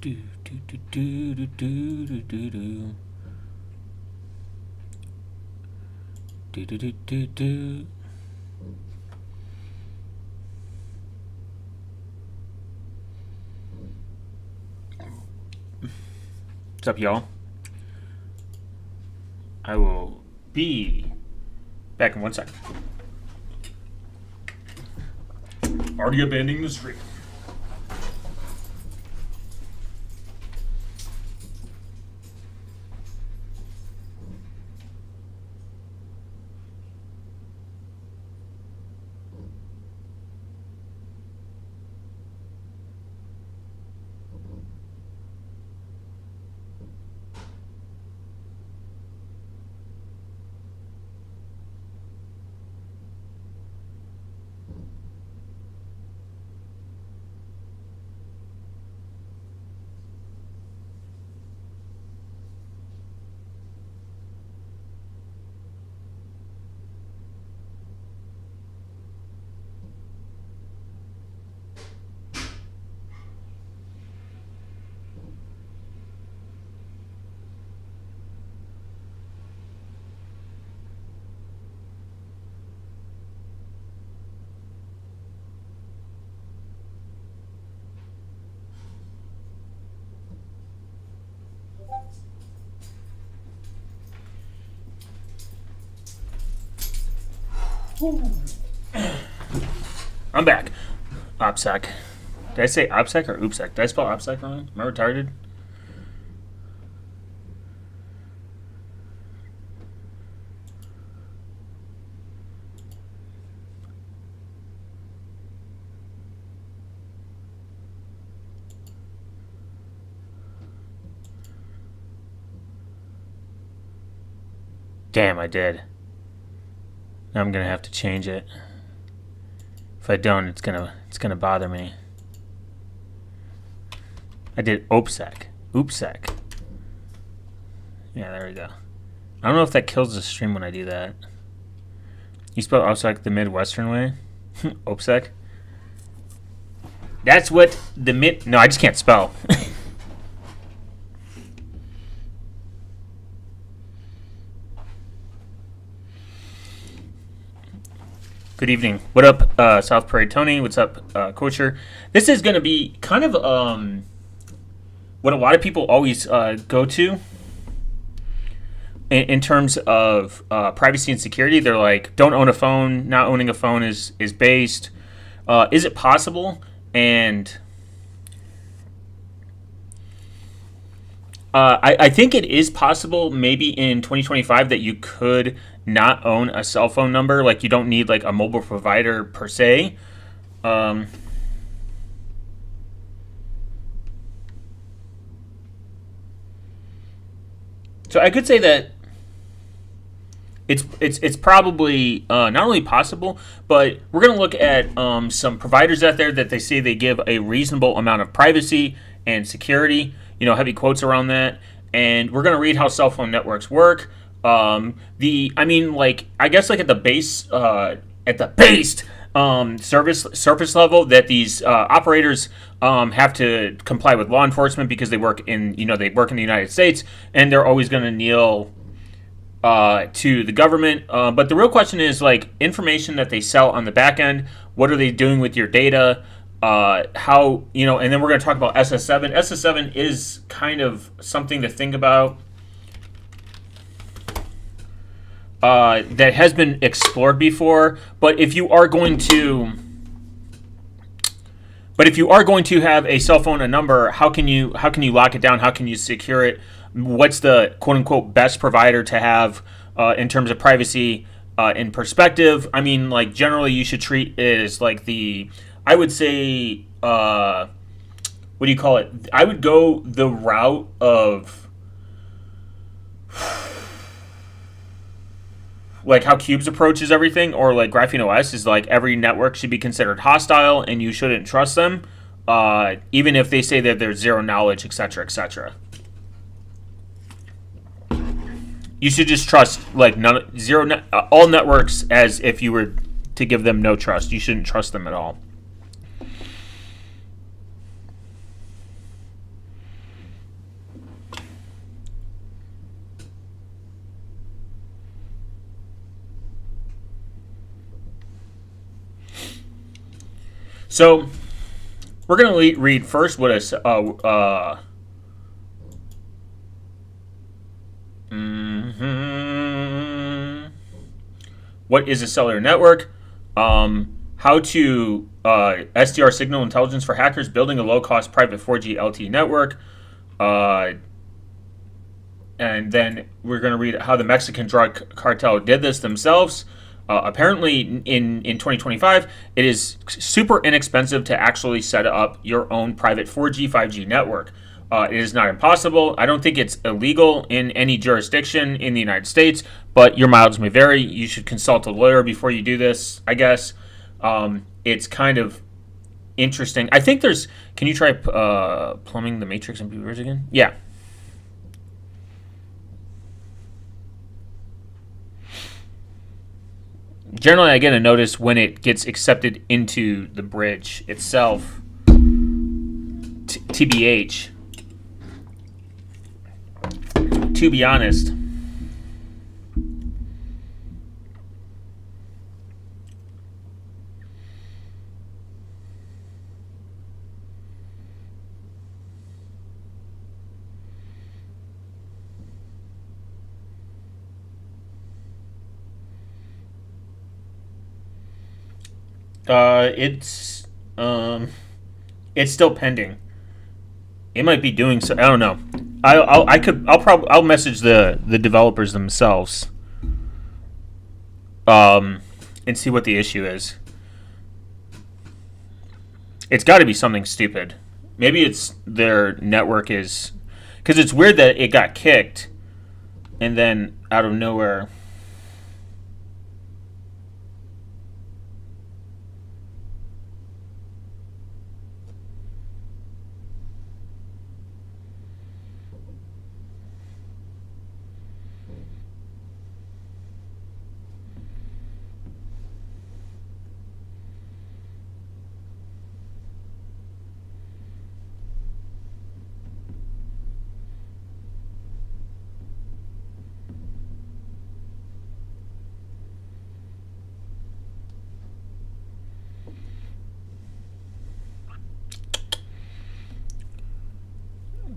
Do, do, do, do, do, do, do, do, do. Do, do, do, do, do. What's up, y'all? I will be back in 1 second. Already abandoning the street. I'm back. Opsec. Did I say opsec or oopsec? Did I spell opsec wrong? Am I retarded? Damn, I did. Now I'm gonna have to change it. If I don't, it's gonna bother me. I did opsec. Oopsec. Yeah, there we go. I don't know if that kills the stream when I do that. You spell opsec the Midwestern way? Opsec? That's what the mid... No, I just can't spell. Good evening. What up, South Parade Tony? What's up, Coacher? This is going to be kind of what a lot of people always go to in terms of privacy and security. They're like, don't own a phone. Not owning a phone is based. Is it possible? And I think it is possible maybe in 2025 that you could not own a cell phone number. Like, you don't need like a mobile provider per se. So I could say that it's probably not only possible, but we're going to look at some providers out there that they say they give a reasonable amount of privacy and security. You know, heavy quotes around that. And we're going to read how cell phone networks work. I guess like at the base surface level, that these operators have to comply with law enforcement because they work in the United States, and they're always going to kneel to the government. But the real question is, like, information that they sell on the back end. What are they doing with your data? How, and then we're going to talk about SS7. SS7 is kind of something to think about that has been explored before. But if you are going to have a cell phone, a number, how can you lock it down? How can you secure it? What's the quote unquote best provider to have in terms of privacy in perspective? I mean, like, generally you should treat it as like I would say, what do you call it? I would go the route of like how Cubes approaches everything, or like Graphene OS is like every network should be considered hostile and you shouldn't trust them, even if they say that there's zero knowledge, etc., etc. You should just trust like all networks as if you were to give them no trust. You shouldn't trust them at all. So we're going to read first what is what is a cellular network, how to SDR signal intelligence for hackers, building a low-cost private 4G LTE network, and then we're going to read how the Mexican drug cartel did this themselves. Apparently, in 2025, it is super inexpensive to actually set up your own private 4G, 5G network. It is not impossible. I don't think it's illegal in any jurisdiction in the United States, but your mileage may vary. You should consult a lawyer before you do this, I guess. It's kind of interesting. I think there's... Can you try plumbing the matrix and viewers again? Yeah. Generally, I get a notice when it gets accepted into the bridge itself. TBH. To be honest. It's still pending. It might be doing so. I don't know. I'll message the developers themselves, and see what the issue is. It's got to be something stupid. Maybe it's their network is, because it's weird that it got kicked, and then out of nowhere.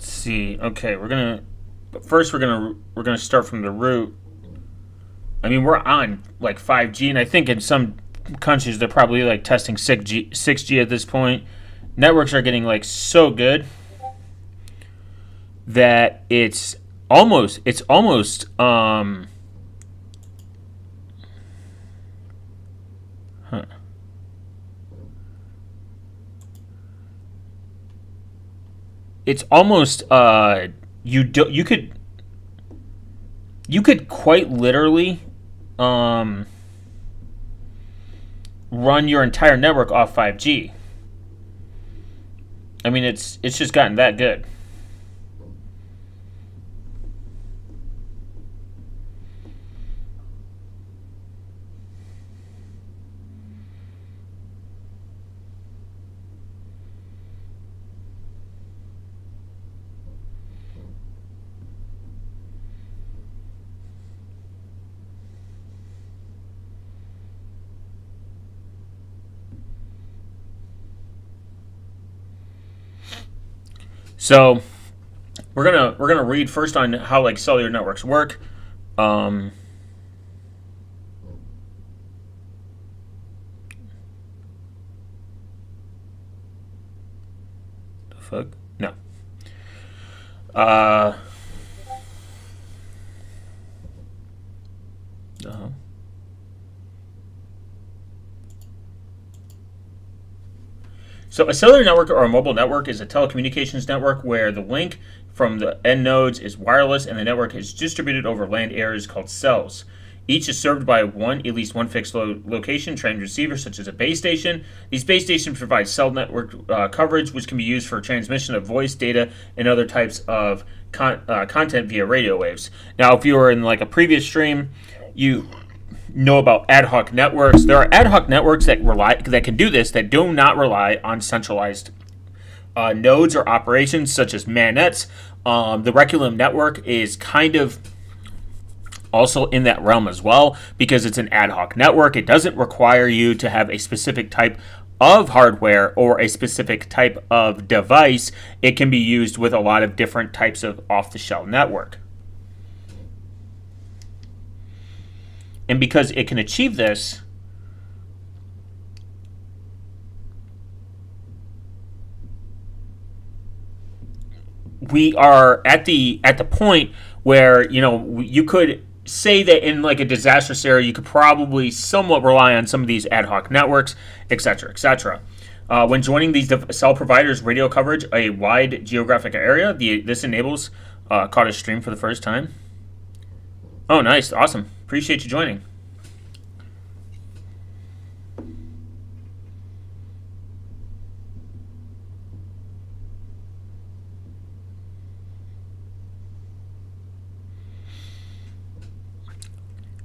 See, okay, we're gonna start from the root. I mean, we're on like 5G, and I think in some countries they're probably like testing 6G at this point. Networks are getting like so good that it's almost it's almost you could quite literally run your entire network off 5G. I mean, it's just gotten that good. So we're gonna read first on how like cellular networks work. The fuck? No. Uh-huh. So a cellular network or a mobile network is a telecommunications network where the link from the end nodes is wireless and the network is distributed over land areas called cells. Each is served by at least one fixed location, trained receiver, such as a base station. These base stations provide cell network coverage, which can be used for transmission of voice, data, and other types of content via radio waves. Now, if you were in like a previous stream, you know about ad hoc networks. There are ad hoc networks that can do this, that do not rely on centralized nodes or operations such as manets. The Requiem network is kind of also in that realm as well, because it's an ad hoc network. It doesn't require you to have a specific type of hardware or a specific type of device, it can be used with a lot of different types of off-the-shelf network. And because it can achieve this, we are at the point where, you know, you could say that in like a disastrous area, you could probably somewhat rely on some of these ad hoc networks, etc., etc. When joining these cell providers' radio coverage a wide geographic area, this enables caught a stream for the first time. Oh, nice, awesome. Appreciate you joining.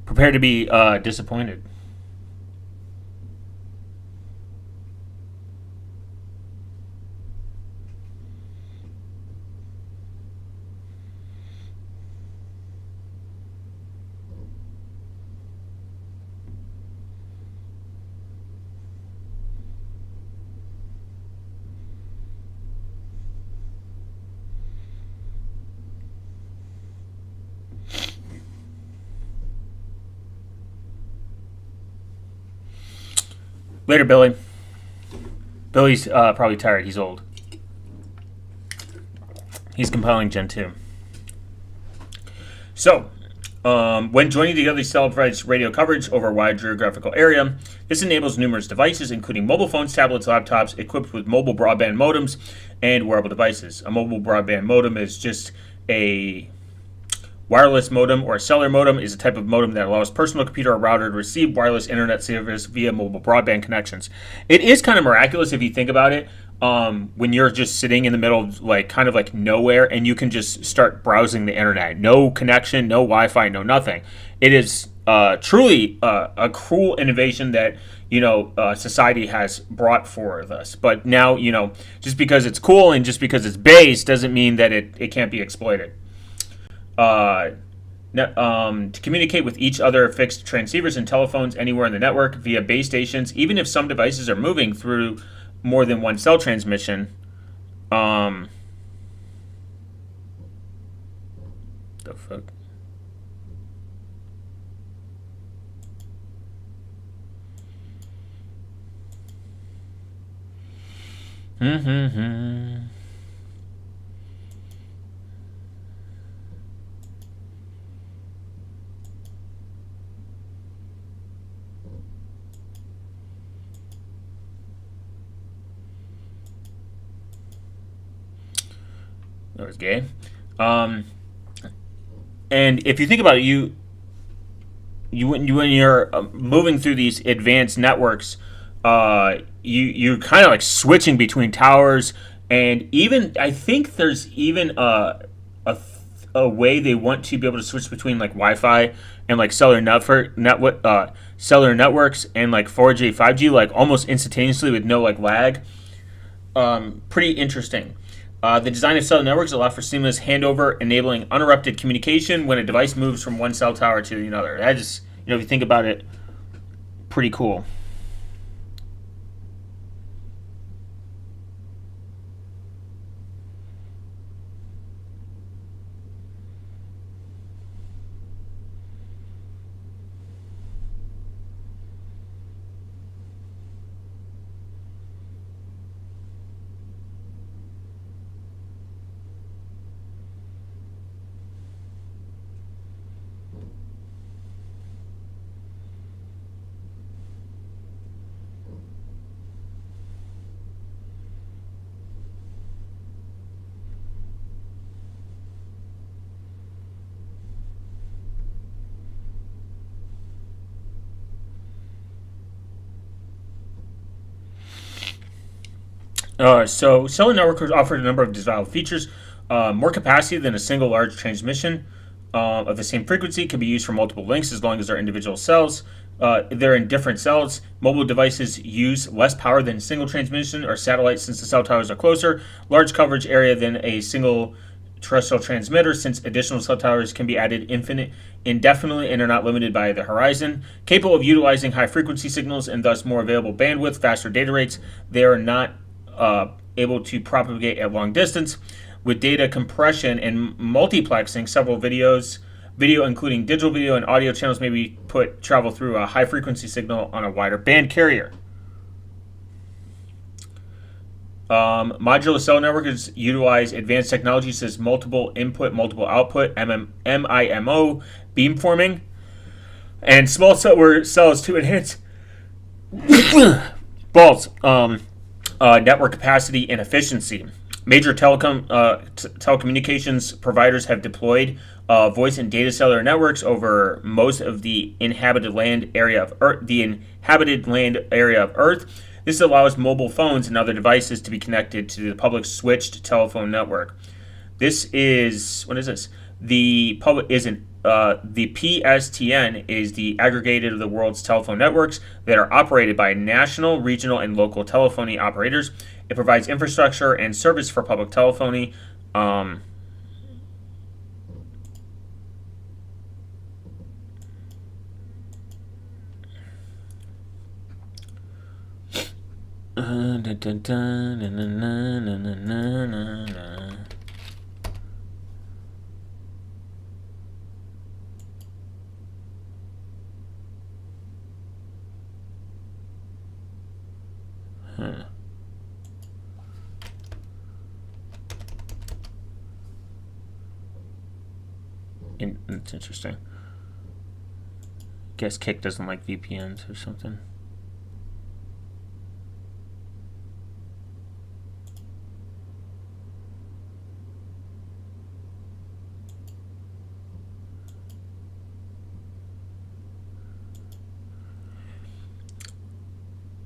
Prepare to be disappointed. Later, Billy. Billy's probably tired. He's old. He's compiling Gen 2. So, when joining together, cell provides radio coverage over a wide geographical area. This enables numerous devices, including mobile phones, tablets, laptops, equipped with mobile broadband modems and wearable devices. A mobile broadband modem is just a wireless modem, or a cellular modem is a type of modem that allows personal computer or router to receive wireless internet service via mobile broadband connections. It is kind of miraculous if you think about it, when you're just sitting in the middle of like kind of like nowhere and you can just start browsing the internet. No connection, no Wi-Fi, no nothing. It is truly a cool innovation that, you know, society has brought forth us. But now, you know, just because it's cool and just because it's base doesn't mean that it can't be exploited. To communicate with each other, fixed transceivers and telephones anywhere in the network via base stations, even if some devices are moving through more than one cell transmission. The fuck? That was gay. And if you think about it, when you're moving through these advanced networks, you're kind of like switching between towers, and even I think there's even a way they want to be able to switch between like Wi-Fi and like cellular networks and like 4G, 5G, like almost instantaneously with no like lag. Pretty interesting. The design of cell networks allow for seamless handover, enabling uninterrupted communication when a device moves from one cell tower to another. That is, you know, if you think about it, pretty cool. So cellular networks offered a number of desirable features. More capacity than a single large transmission of the same frequency can be used for multiple links as long as they're individual cells. They're in different cells. Mobile devices use less power than single transmission or satellite since the cell towers are closer. Large coverage area than a single terrestrial transmitter, since additional cell towers can be added indefinitely and are not limited by the horizon. Capable of utilizing high frequency signals and thus more available bandwidth, faster data rates, they are not able to propagate at long distance. With data compression and multiplexing, several video including digital video and audio channels may be travel through a high frequency signal on a wider band carrier. Modular cell networks utilize advanced technologies such as multiple input, multiple output, MIMO, beamforming, and small cells to enhance network capacity and efficiency. Major telecommunications providers have deployed voice and data cellular networks over most of the inhabited land area of Earth. This allows mobile phones and other devices to be connected to the public switched telephone network. What is this? The PSTN is the aggregated of the world's telephone networks that are operated by national, regional, and local telephony operators. It provides infrastructure and service for public telephony. It's interesting. Guess Kik doesn't like VPNs or something.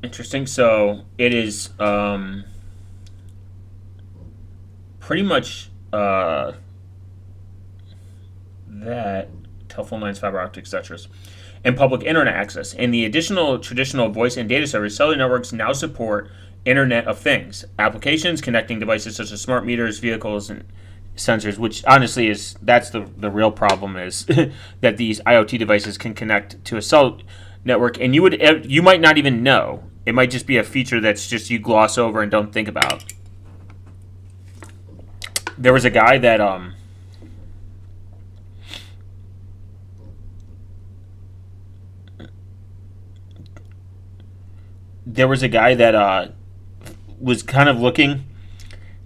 Interesting. So it is pretty much that telephone lines, fiber optics, etc. and public internet access. In the additional traditional voice and data service, cellular networks now support Internet of Things applications connecting devices such as smart meters, vehicles, and sensors. Which honestly that's the real problem is that these IoT devices can connect to a cell network, and you might not even know. It might just be a feature that's just you gloss over and don't think about. There was a guy that was kind of looking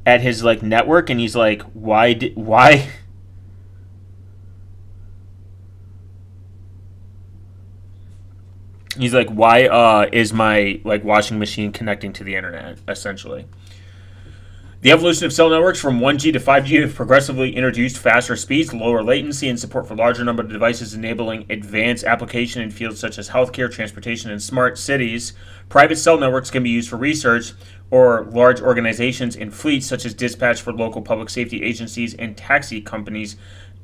at his like network, and he's like, why he's like, why is my like washing machine connecting to the internet, essentially. The evolution of cell networks from 1G to 5G have progressively introduced faster speeds, lower latency, and support for larger number of devices, enabling advanced application in fields such as healthcare, transportation, and smart cities. Private cell networks can be used for research or large organizations in fleets, such as dispatch for local public safety agencies and taxi companies,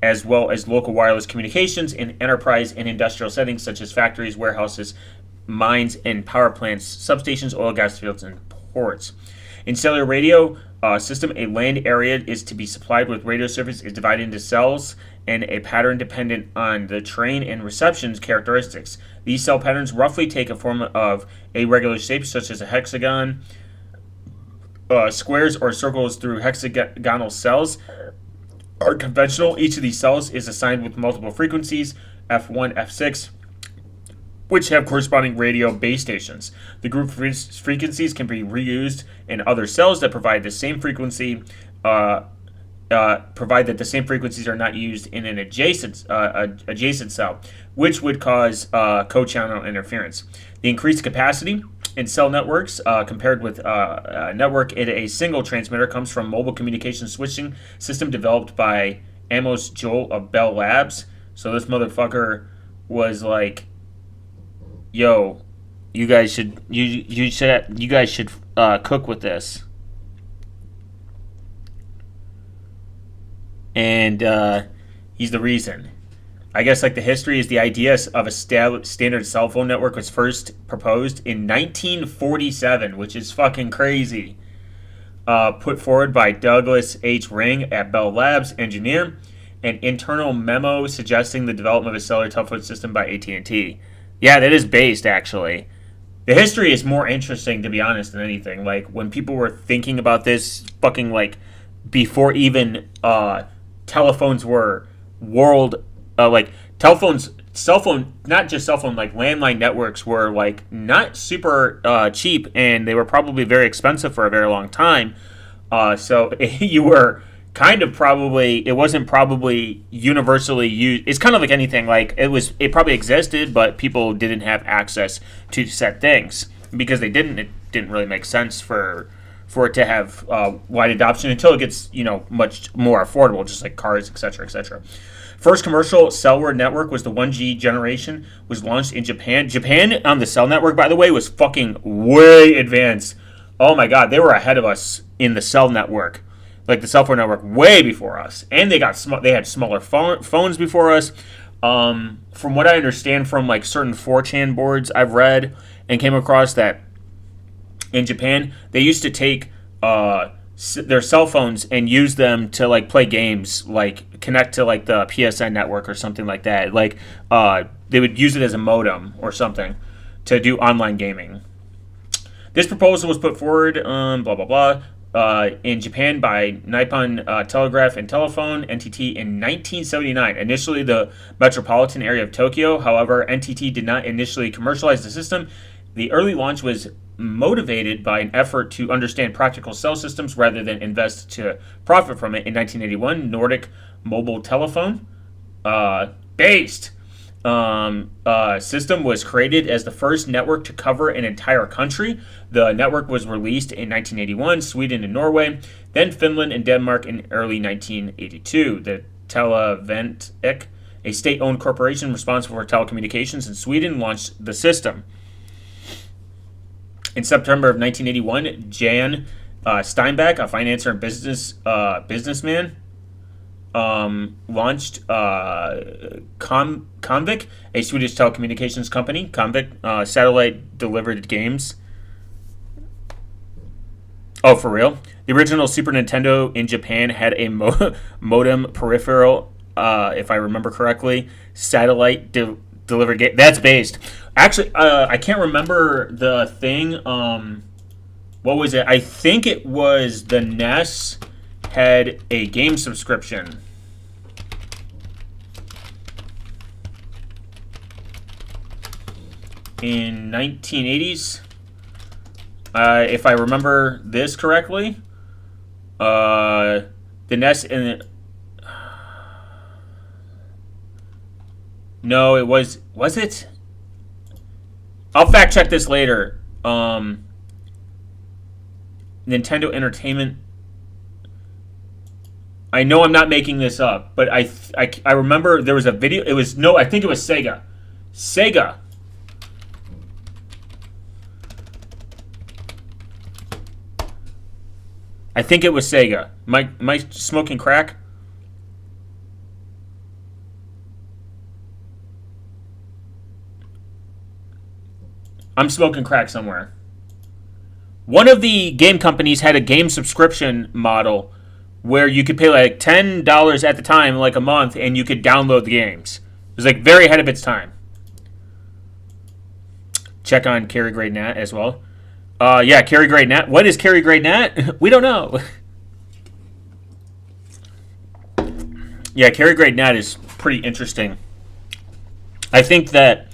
as well as local wireless communications in enterprise and industrial settings such as factories, warehouses, mines, and power plants, substations, oil, gas fields, and ports. In cellular radio system, a land area is to be supplied with radio service is divided into cells and a pattern dependent on the terrain and reception characteristics. These cell patterns roughly take a form of a regular shape, such as a hexagon, squares or circles through hexagonal cells are conventional. Each of these cells is assigned with multiple frequencies, F1, F6, which have corresponding radio base stations. The group frequencies can be reused in other cells that provide the same frequency, provided that the same frequencies are not used in an adjacent cell, which would cause co-channel interference. The increased capacity in cell networks compared with a network in a single transmitter comes from mobile communication switching system developed by Amos Joel of Bell Labs. So this motherfucker was like, yo, you guys should cook with this. And he's the reason. I guess like the history is the idea of a standard cell phone network was first proposed in 1947, which is fucking crazy. put forward by Douglas H. Ring at Bell Labs, engineer, an internal memo suggesting the development of a cellular telephone system by AT&T. Yeah, that is based, actually. The history is more interesting, to be honest, than anything. Like, when people were thinking about this, fucking, like, before even telephones were telephones, cell phone, not just cell phone, like, landline networks were, like, not super cheap, and they were probably very expensive for a very long time. So you were kind of probably, it wasn't probably universally used. It's kind of like anything. Like, it probably existed, but people didn't have access to said things because it didn't really make sense for it to have wide adoption until it gets, much more affordable, just like cars, etc., etc. First commercial cellular network was the 1G generation, was launched in Japan. Japan on the cell network, by the way, was fucking way advanced. Oh my god, they were ahead of us in the cell network, like the cell phone network, way before us. And they had smaller phones before us. From what I understand from like certain 4chan boards I've read and came across, that in Japan they used to take their cell phones and use them to like play games, like connect to like the PSN network or something like that. Like they would use it as a modem or something to do online gaming. This proposal was put forward, in Japan by Nippon Telegraph and Telephone (NTT) in 1979. Initially, the metropolitan area of Tokyo. However, NTT did not initially commercialize the system. The early launch was motivated by an effort to understand practical cell systems rather than invest to profit from it. In 1981, Nordic Mobile Telephone, based system was created as the first network to cover an entire country. The network was released in 1981, Sweden and Norway, then Finland and Denmark in early 1982. The Televentic, a state-owned corporation responsible for telecommunications in Sweden, launched the system. In September of 1981, Jan Steinbeck, a financier and businessman, launched Comvik, a Swedish telecommunications company. Comvik satellite delivered games. Oh, for real? The original Super Nintendo in Japan had a modem peripheral, if I remember correctly. Satellite delivered game. That's based. Actually, I can't remember the thing. What was it? I think it was the NES had a game subscription. In 1980s, if I remember this correctly, the NES and no, it was it? I'll fact check this later. Nintendo Entertainment. I know I'm not making this up, but I remember there was a video. I think it was Sega. Sega. I think it was Sega. Am I smoking crack? I'm smoking crack somewhere. One of the game companies had a game subscription model where you could pay like $10 at the time, like a month, and you could download the games. It was like very ahead of its time. Check on carry grade NAT as well. Yeah, carry grade NAT. What is carry grade NAT? We don't know. Yeah, carry grade NAT is pretty interesting. I think that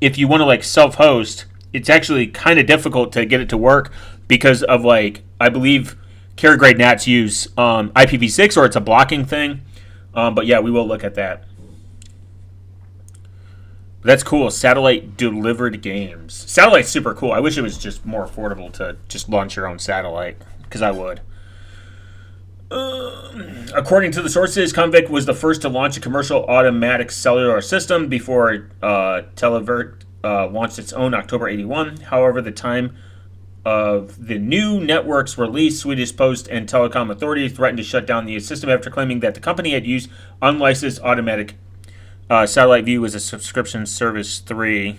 if you want to like self-host, it's actually kind of difficult to get it to work because of like, I believe carrier grade NATs use IPv6 or it's a blocking thing. But yeah, we will look at that. That's cool. Satellite delivered games. Satellite's super cool. I wish it was just more affordable to just launch your own satellite, because I would. According to the sources, Comvik was the first to launch a commercial automatic cellular system before Televert launched its own October 81. However, the time of the new network's release, Swedish Post and Telecom Authority threatened to shut down the system after claiming that the company had used unlicensed automatic satellite view as a subscription service 3.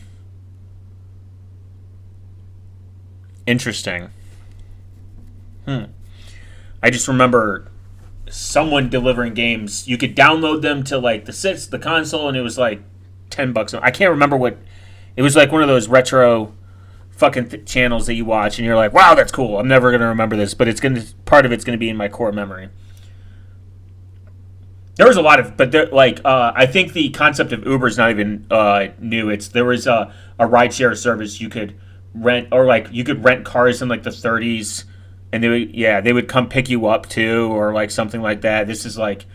Interesting. I just remember someone delivering games. You could download them to like the console, and it was like $10. I can't remember what. It was like one of those retro fucking channels that you watch, and you're like, wow, that's cool. I'm never gonna remember this, but part of it's gonna be in my core memory. There was a lot of, but I think the concept of Uber is not even new. There was a rideshare service you could rent, or like you could rent cars in like the 30s, and they would come pick you up too, or like something like that. This is like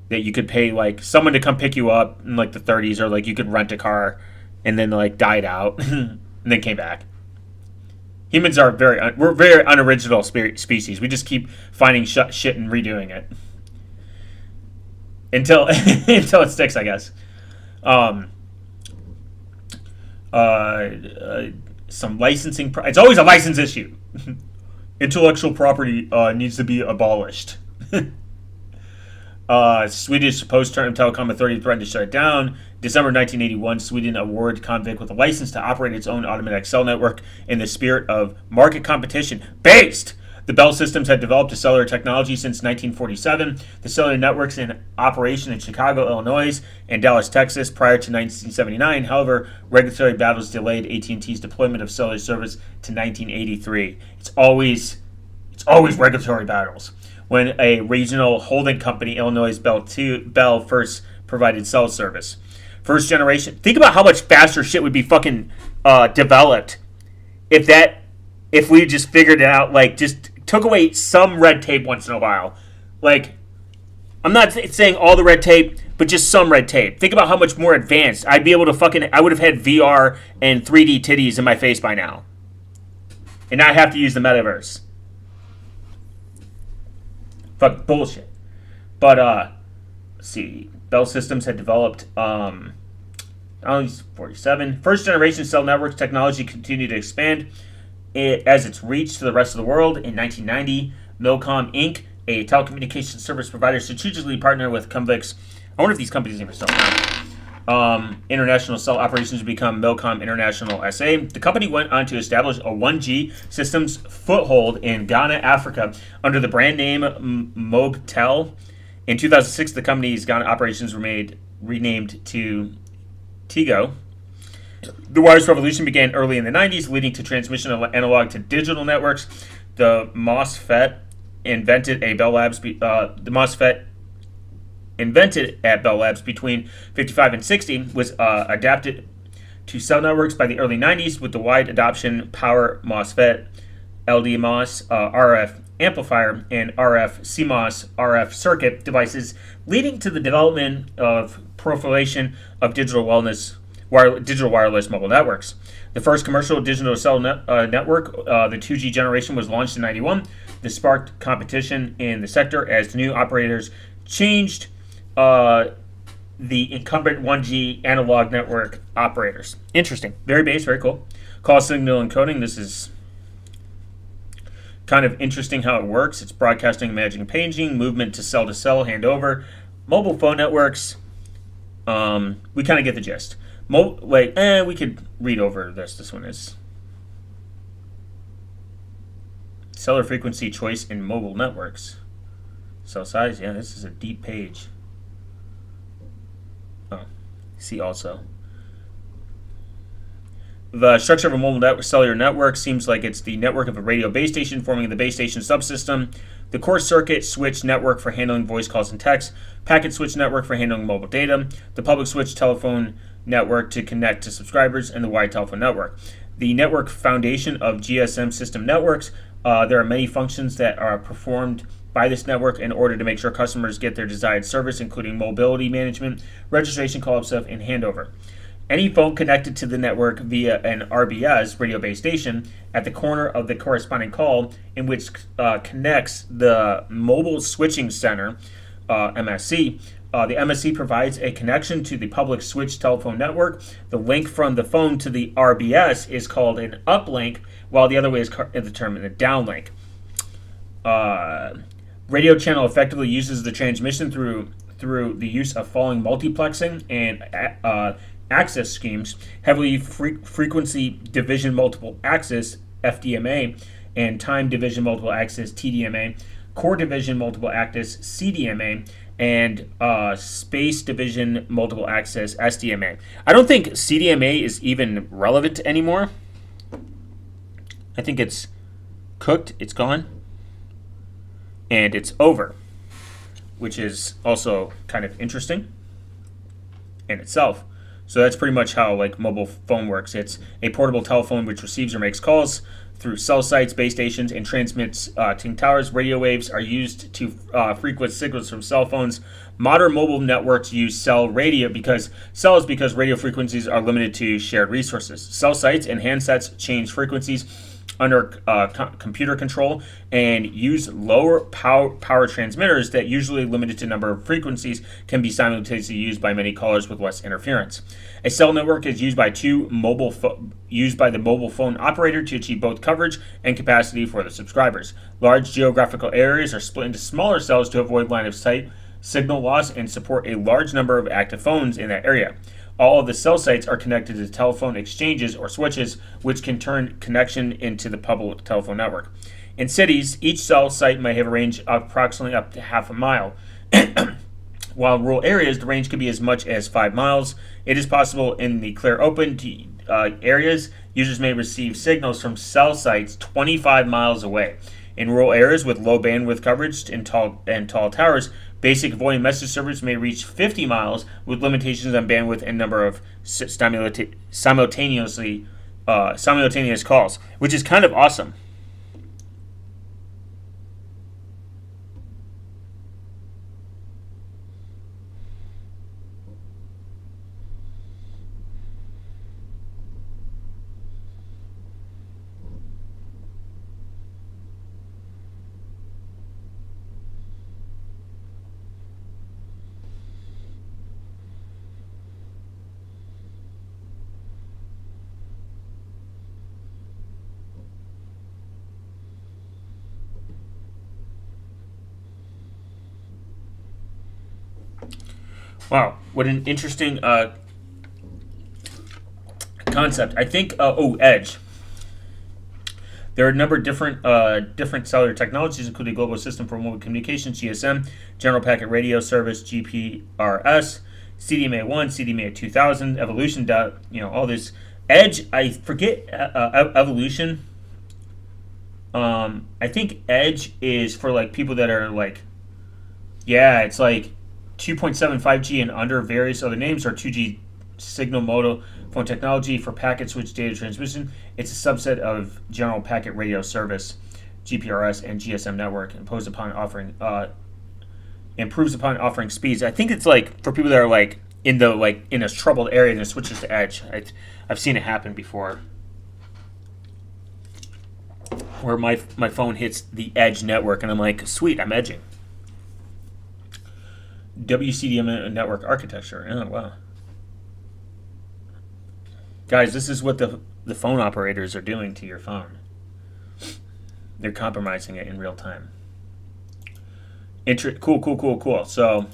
that you could pay like someone to come pick you up in like the 30s, or like you could rent a car and then like died out and then came back. Humans are we're very unoriginal species. We just keep finding shit and redoing it until until it sticks, I guess. Some licensing. It's always a license issue. Intellectual property needs to be abolished. Swedish Post-Term Telecom Authority threatened to shut it down. December 1981, Sweden awarded Comviq with a license to operate its own automatic cell network in the spirit of market competition. The Bell Systems had developed a cellular technology since 1947. The cellular networks in operation in Chicago, Illinois, and Dallas, Texas, prior to 1979. However, regulatory battles delayed AT&T's deployment of cellular service to 1983. It's always regulatory battles. When a regional holding company, Illinois Bell first provided cell service. First generation. Think about how much faster shit would be fucking developed if we just figured it out, like just took away some red tape once in a while. Like, I'm not saying all the red tape, but just some red tape. Think about how much more advanced I would have had VR and 3D titties in my face by now, and not have to use the metaverse. Fuck bullshit. But let's see. Bell Systems had developed 47. First generation cell networks technology continued to expand as its reach to the rest of the world. In 1990, Milcom Inc., a telecommunications service provider, strategically partnered with Comviq's. I wonder if these companies even still around. International cell operations to become Milcom International SA. The company went on to establish a 1G systems foothold in Ghana, Africa, under the brand name Mobetel. In 2006, the company's Ghana operations were renamed to Tigo. The wireless revolution began early in the 90s, leading to transmission of analog to digital networks. The MOSFET invented at Bell Labs between 55 and 60 was adapted to cell networks by the early 90s with the wide adoption Power MOSFET, LDMOS, RF amplifier, and RF CMOS RF circuit devices, leading to the development of proliferation of digital wireless mobile networks. The first commercial digital cell network, the 2G generation, was launched in 91. This sparked competition in the sector as new operators changed the incumbent 1G analog network operators. Interesting. Very base, very cool. Call signal encoding. This is kind of interesting how it works. It's broadcasting, imaging, paging, movement to cell, handover. Mobile phone networks. We kind of get the gist. We could read over this. This one is cellular frequency choice in mobile networks. Cell size. Yeah, this is a deep page. See also. The structure of a mobile cellular network seems like it's the network of a radio base station forming the base station subsystem, the core circuit switch network for handling voice calls and text, packet switch network for handling mobile data, the public switch telephone network to connect to subscribers, and the wide telephone network. The network foundation of GSM system networks. There are many functions that are performed by this network in order to make sure customers get their desired service, including mobility management, registration, call-up stuff, and handover. Any phone connected to the network via an RBS, radio base station, at the corner of the corresponding call, in which connects the mobile switching center, MSC. The MSC provides a connection to the public switch telephone network. The link from the phone to the RBS is called an uplink, while the other way is determined a downlink. Radio channel effectively uses the transmission through the use of falling multiplexing and access schemes, heavily frequency division multiple access (FDMA), and time division multiple access (TDMA), core division multiple access (CDMA), and space division multiple access (SDMA). I don't think CDMA is even relevant anymore. I think it's cooked, it's gone, and it's over, which is also kind of interesting in itself. So that's pretty much how like mobile phone works. It's a portable telephone which receives or makes calls through cell sites, base stations, and transmits to towers. Radio waves are used to frequent signals from cell phones. Modern mobile networks use cell radio because radio frequencies are limited to shared resources. Cell sites and handsets change frequencies under computer control and use lower power transmitters that usually limited to number of frequencies can be simultaneously used by many callers with less interference. A cell network is used by the mobile phone operator to achieve both coverage and capacity for the subscribers. Large geographical areas are split into smaller cells to avoid line of sight signal loss and support a large number of active phones in that area. All of the cell sites are connected to telephone exchanges or switches, which can turn connection into the public telephone network. In cities, each cell site may have a range of approximately up to half a mile. While in rural areas, the range could be as much as 5 miles. It is possible in the clear open areas, users may receive signals from cell sites 25 miles away. In rural areas with low bandwidth coverage and tall towers, basic voice message service may reach 50 miles with limitations on bandwidth and number of simultaneous calls, which is kind of awesome. Wow, what an interesting concept. I think, Edge. There are a number of different cellular technologies, including global system for mobile communications, GSM, general packet radio service, GPRS, CDMA1, CDMA 2000, evolution, all this. Edge, I forget evolution. I think Edge is for like people that are like, it's like 2.7 5G and under. Various other names are 2G signal modem phone technology for packet switch data transmission. It's a subset of general packet radio service, GPRS and GSM network, improves upon offering speeds. I think it's like for people that are like in a troubled area and it switches to Edge. I've seen it happen before, where my phone hits the Edge network and I'm like, sweet, I'm edging. WCDM network architecture. Oh, wow. Guys, this is what the phone operators are doing to your phone. They're compromising it in real time. Cool. So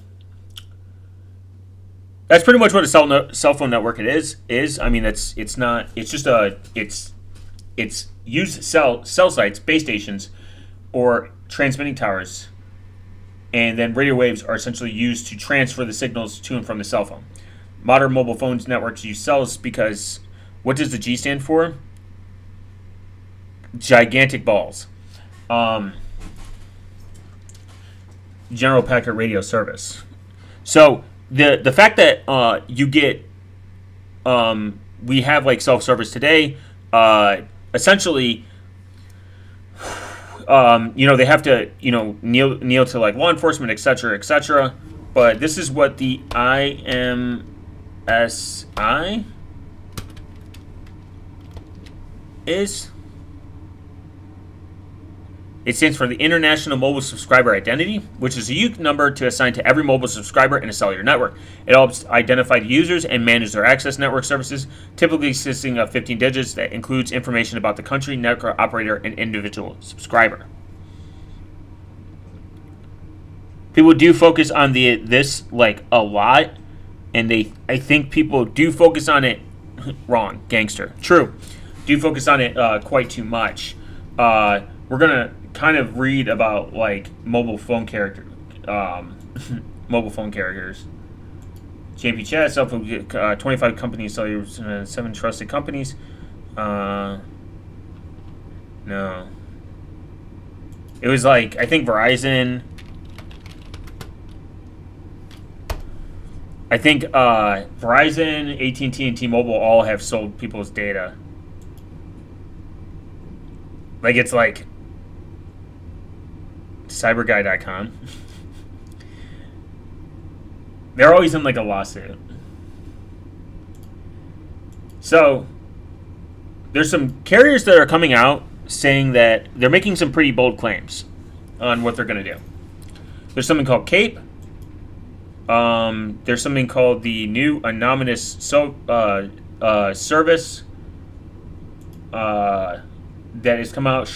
that's pretty much what a cell phone network is. I mean, it's used cell sites, base stations, or transmitting towers. And then radio waves are essentially used to transfer the signals to and from the cell phone. Modern mobile phones networks use cells because what does the G stand for? Gigantic balls. General packet radio service. So the fact that you get we have like self-service today, essentially. They have to, kneel to like law enforcement, etc. But this is what the IMSI is. It stands for the International Mobile Subscriber Identity, which is a unique number to assign to every mobile subscriber in a cellular network. It helps identify the users and manage their access network services, typically consisting of 15 digits that includes information about the country, network operator, and individual subscriber. People do focus on this like a lot, and I think people do focus on it wrong. Gangster. True. Do focus on it quite too much. we're gonna kind of read about like mobile phone characters. JP Chat, 25 companies, so 7 trusted companies. No. It was like, I think Verizon. I think Verizon, AT&T, and T-Mobile all have sold people's data. Like, it's like cyberguy.com. They're always in like a lawsuit. So there's some carriers that are coming out saying that they're making some pretty bold claims on what they're going to do. There's something called CAPE. There's something called the new anonymous service that has come out.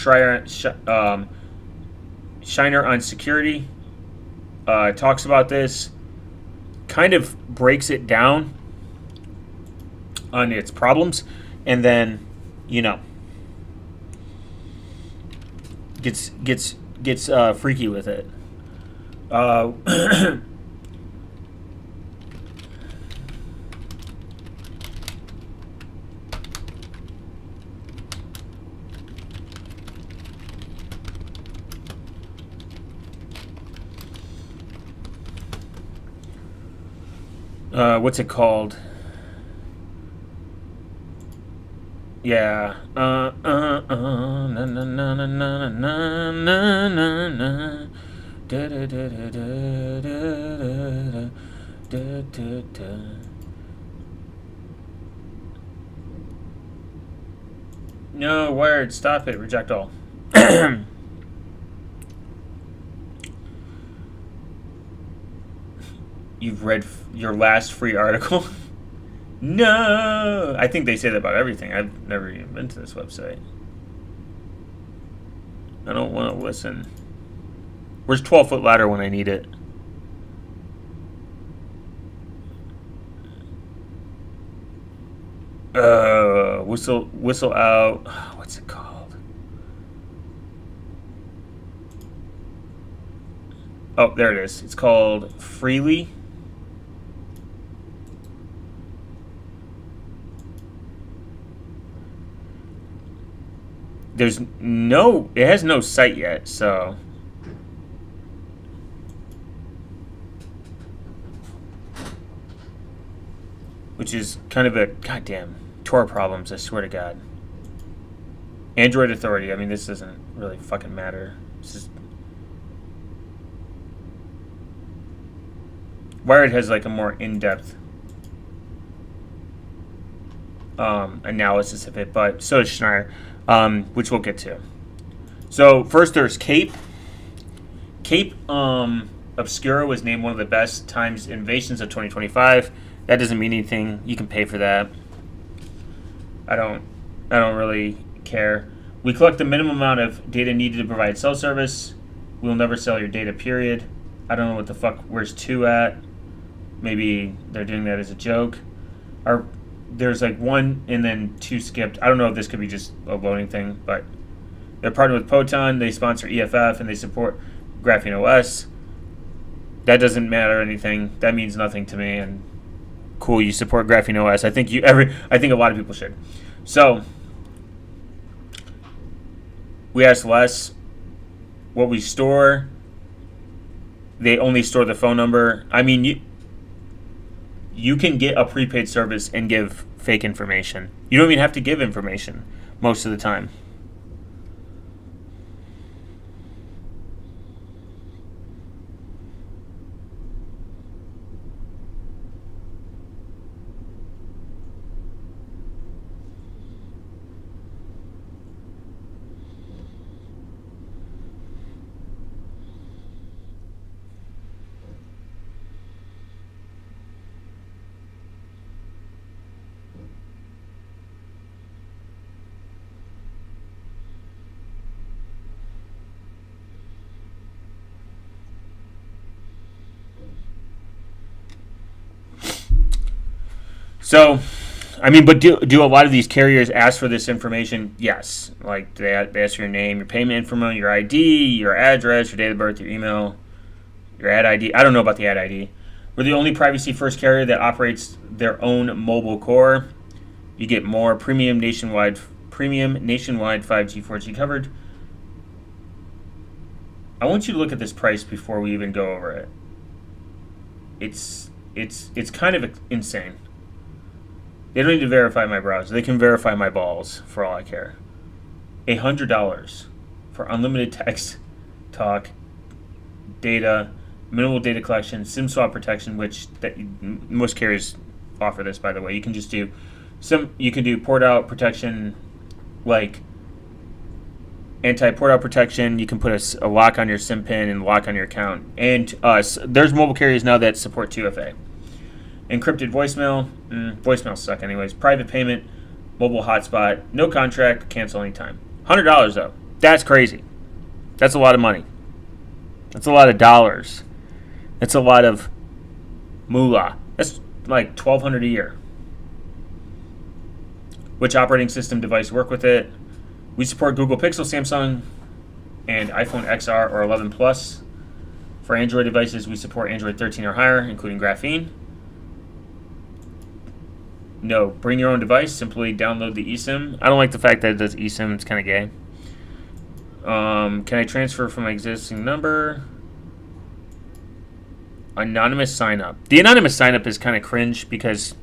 Shiner on Security talks about this, kind of breaks it down on its problems, and then, you know, gets freaky with it. What's it called? Yeah. Na na na na na na na na na. Da da da da da da da da. No word. Stop it. Reject all. You've read your last free article? No! I think they say that about everything. I've never even been to this website. I don't want to listen. Where's 12-foot ladder when I need it? Whistle out. What's it called? Oh, there it is. It's called Freely. It has no site yet, so. Which is kind of a goddamn Tor problems, I swear to God. Android Authority, I mean, this doesn't really fucking matter. It's just. Wired has like a more in-depth analysis of it, but so does Schneider. Which we'll get to. So first there's CAPE. CAPE Obscura was named one of the best Times innovations of 2025. That doesn't mean anything. You can pay for that. I don't really care. We collect the minimum amount of data needed to provide cell service. We will never sell your data, period. I don't know what the fuck, where's 2 at? Maybe they're doing that as a joke. There's like 1 and then 2 skipped. I don't know if this could be just a loading thing, but they're partnered with Proton. They sponsor EFF and they support Graphene OS. That doesn't matter anything. That means nothing to me. And cool, you support Graphene OS. I think a lot of people should. So we asked Les what we store. They only store the phone number. I mean, you can get a prepaid service and give fake information. You don't even have to give information most of the time. So I mean, but do a lot of these carriers ask for this information? Yes. Like, they ask for your name, your payment info, your ID, your address, your date of birth, your email, your ad ID. I don't know about the ad ID. We're the only privacy-first carrier that operates their own mobile core. You get more premium nationwide 5G, 4G covered. I want you to look at this price before we even go over it. It's kind of insane. They don't need to verify my browser. They can verify my balls for all I care. $100 for unlimited text, talk, data, minimal data collection, SIM swap protection, which most carriers offer this, by the way. You can just do you can do port out protection, like anti-port out protection. You can put a lock on your SIM pin and lock on your account. And there's mobile carriers now that support 2FA. Encrypted voicemail. Voicemails suck anyways. Private payment. Mobile hotspot. No contract. Cancel anytime. $100 though. That's crazy. That's a lot of money. That's a lot of dollars. That's a lot of moolah. That's like $1,200 a year. Which operating system device work with it? We support Google Pixel, Samsung, and iPhone XR or 11 Plus. For Android devices, we support Android 13 or higher, including Graphene. No, bring your own device. Simply download the eSIM. I don't like the fact that it does eSIM. It's kind of gay. Can I transfer from my existing number? Anonymous sign up. The anonymous sign up is kind of cringe because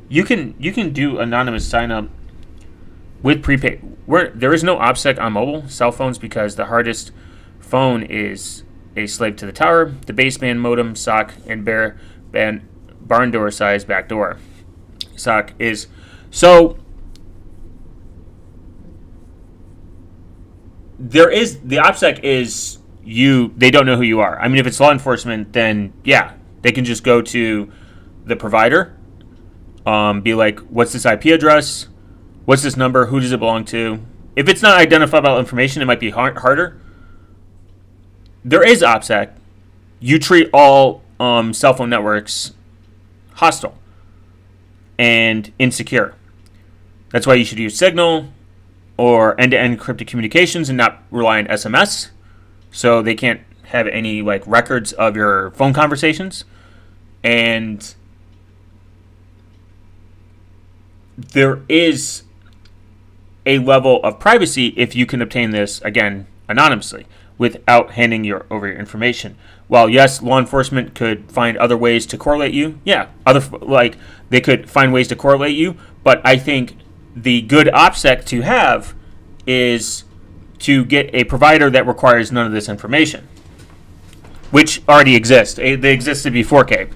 you can do anonymous sign up with prepaid. There is no OPSEC on mobile cell phones because the hardest phone is a slave to the tower, the baseband modem, SOC, and barn door size backdoor. SOC is so. There is the OPSEC is they don't know who you are. I mean, if it's law enforcement, then yeah, they can just go to the provider, be like, what's this IP address? What's this number? Who does it belong to? If it's not identifiable information, it might be harder. There is OPSEC. You treat all cell phone networks hostile and insecure. That's why you should use Signal or end-to-end encrypted communications and not rely on SMS, so they can't have any like records of your phone conversations. And there is a level of privacy if you can obtain this, again, anonymously without handing over your information. While yes, law enforcement could find other ways to correlate you, they could find ways to correlate you, but I think the good OPSEC to have is to get a provider that requires none of this information, which already exists. They existed before CAPE.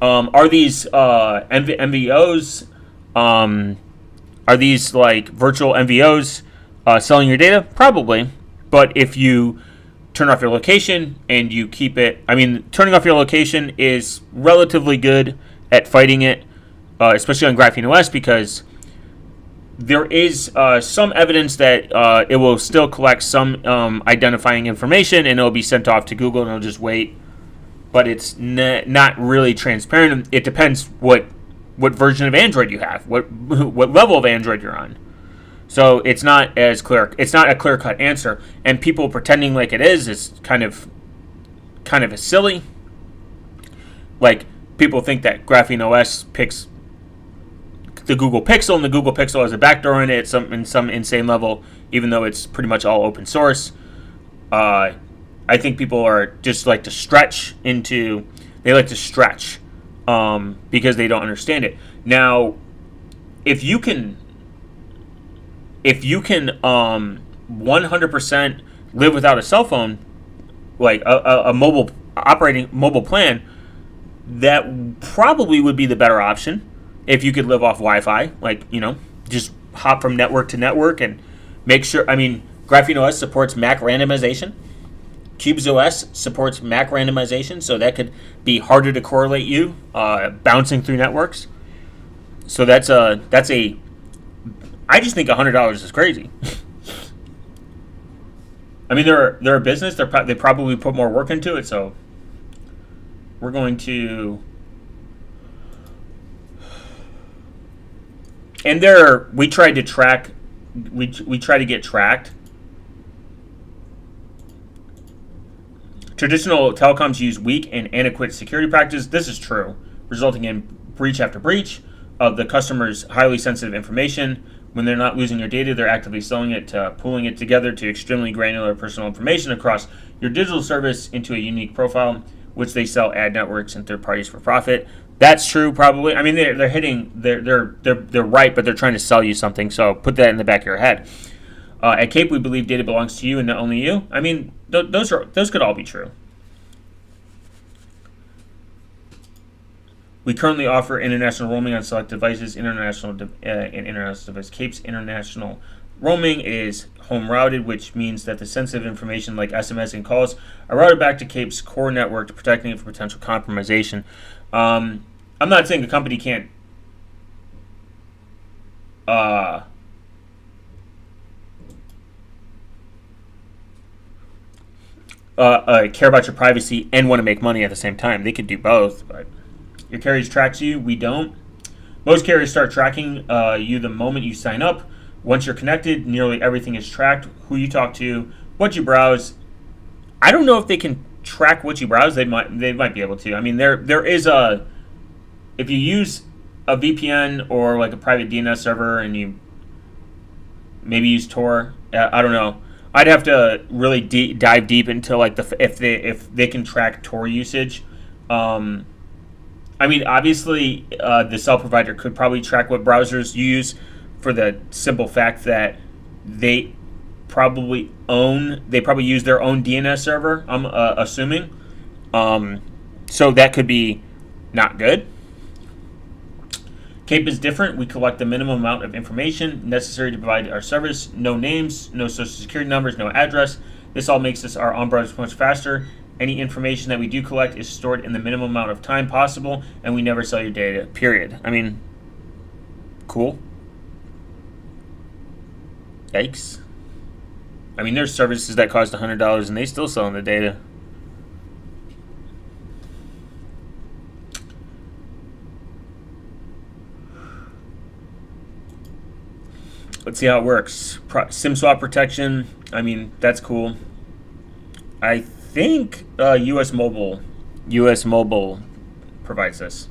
Are these MVOs? Are these like virtual MVOs selling your data? Probably. But if you turn off your location and you keep it, I mean, turning off your location is relatively good at fighting it, especially on Graphene OS, because there is some evidence that it will still collect some identifying information and it'll be sent off to Google and it'll just wait. But it's not really transparent. It depends what version of Android you have, what level of Android you're on. So it's not as clear. It's not a clear-cut answer, and people pretending like it is kind of silly. Like, people think that Graphene OS picks the Google Pixel, and the Google Pixel has a backdoor in it in some insane level, even though it's pretty much all open source. I think people are just like to stretch into. They like to stretch because they don't understand it. Now, if you can 100% live without a cell phone, like a mobile plan, that probably would be the better option. If you could live off Wi-Fi, just hop from network to network and make sure. I mean, Graphene OS supports MAC randomization. Cubes OS supports MAC randomization, so that could be harder to correlate you bouncing through networks. So that's a. I just think $100 is crazy. I mean, they're a business. They probably put more work into it. So we're going to and we tried to track, we try to get tracked. Traditional telecoms use weak and inadequate security practices. This is true, resulting in breach after breach of the customer's highly sensitive information. When they're not losing your data, they're actively selling it, pooling it together to extremely granular personal information across your digital service into a unique profile, which they sell ad networks and third parties for profit. That's true, probably. I mean, they're hitting, they're right, but they're trying to sell you something. So put that in the back of your head. At Cape, we believe data belongs to you and not only you. I mean, those could all be true. We currently offer international roaming on select devices. International device. Cape's international roaming is home routed, which means that the sensitive information like SMS and calls are routed back to Cape's core network, protecting it from potential compromisation. I'm not saying the company can't care about your privacy and want to make money at the same time. They could do both, but your carrier tracks you. We don't. Most carriers start tracking you the moment you sign up. Once you're connected, nearly everything is tracked. Who you talk to, what you browse. I don't know if they can track what you browse. They might be able to. I mean, there is a, if you use a VPN or like a private DNS server and you maybe use Tor, I don't know. I'd have to really dive deep into like if they can track Tor usage. I mean, obviously, the cell provider could probably track what browsers you use, for the simple fact that they probably use their own DNS server. I'm assuming, so that could be not good. Cape is different. We collect the minimum amount of information necessary to provide our service. No names, no social security numbers, no address. This all makes our onboarding much faster. Any information that we do collect is stored in the minimum amount of time possible, and we never sell your data, period. I mean, cool. Yikes. I mean, there's services that cost $100 and they still selling the data. Let's see how it works. SIM swap protection. I mean, that's cool. I think US Mobile provides this.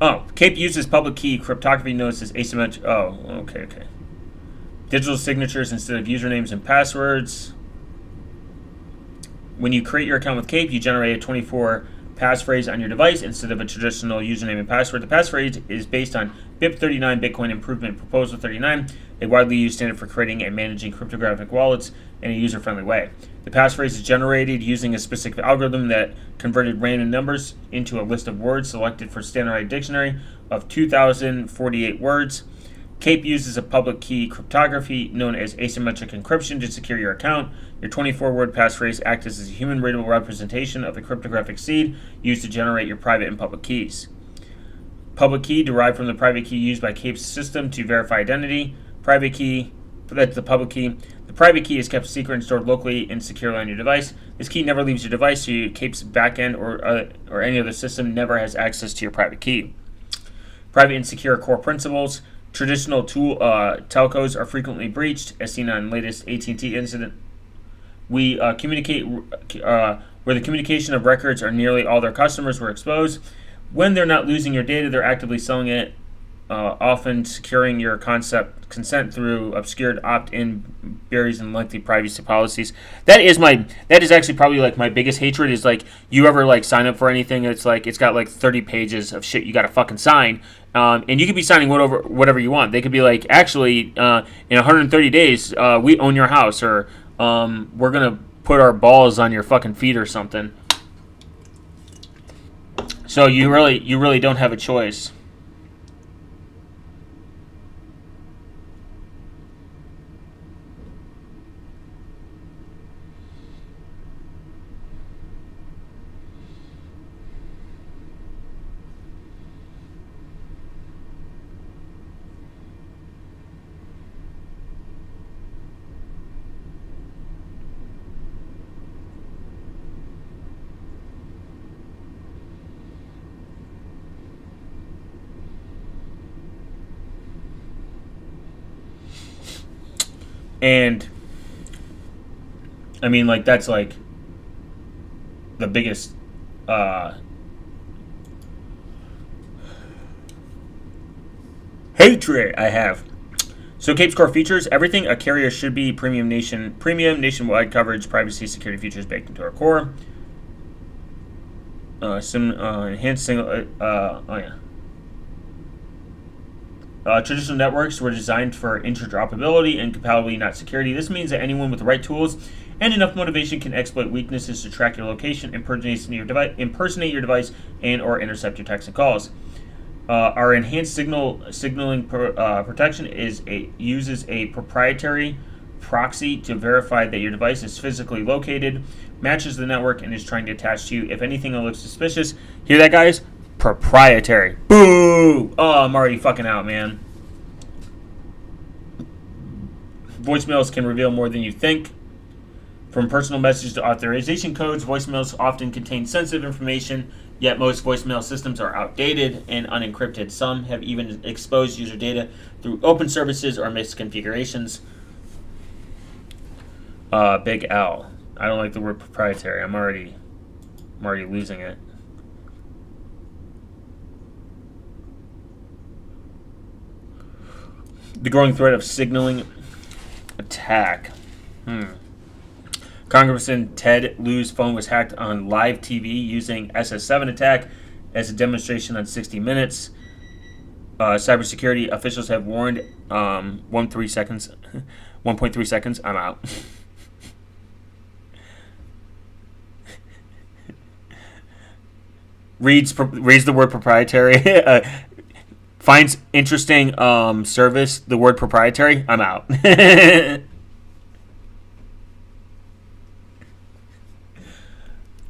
Oh, Cape uses public key cryptography notes as asymmetric. Oh, okay. Digital signatures instead of usernames and passwords. When you create your account with Cape, you generate a 24 passphrase on your device instead of a traditional username and password. The passphrase is based on BIP39 Bitcoin Improvement Proposal 39, a widely used standard for creating and managing cryptographic wallets in a user-friendly way. The passphrase is generated using a specific algorithm that converted random numbers into a list of words selected for standardized dictionary of 2,048 words. Cape uses a public key cryptography known as asymmetric encryption to secure your account. Your 24-word passphrase acts as a human-readable representation of the cryptographic seed used to generate your private and public keys. Public key derived from the private key used by Cape's system to verify identity. Private key, that's the public key. The private key is kept secret and stored locally and securely on your device. This key never leaves your device, so Cape's backend or any other system never has access to your private key. Private and secure core principles. Traditional telcos are frequently breached, as seen on latest AT&T incident. We communicate where the communication of records are nearly all their customers were exposed. When they're not losing your data, they're actively selling it, often securing your consent through obscured opt-in barriers and lengthy privacy policies. That is actually probably like my biggest hatred is like you ever like sign up for anything. It's like it's got like 30 pages of shit you got to fucking sign. And you could be signing whatever you want. They could be like, actually, in 130 days, we own your house, or we're gonna put our balls on your fucking feet or something. So you really don't have a choice. And I mean, like, that's like the biggest hatred I have. So Cape's core features: everything a carrier should be. Premium nationwide coverage, privacy, security features baked into our core. Enhanced single. Traditional networks were designed for interoperability and compatibility, not security. This means that anyone with the right tools and enough motivation can exploit weaknesses to track your location, impersonate your device, and/or intercept your texts and calls. Our enhanced signaling protection uses a proprietary proxy to verify that your device is physically located, matches the network, and is trying to attach to you. If anything that looks suspicious, hear that, guys? Proprietary. Boo! Oh, I'm already fucking out, man. Voicemails can reveal more than you think. From personal messages to authorization codes, voicemails often contain sensitive information, yet most voicemail systems are outdated and unencrypted. Some have even exposed user data through open services or misconfigurations. Big L. I don't like the word proprietary. I'm already losing it. The growing threat of signaling attack. Congressman Ted Lieu's phone was hacked on live TV using SS7 attack as a demonstration on 60 Minutes. Cybersecurity officials have warned 1.3 seconds. I'm out. reads the word proprietary. Finds interesting service the word proprietary. I'm out.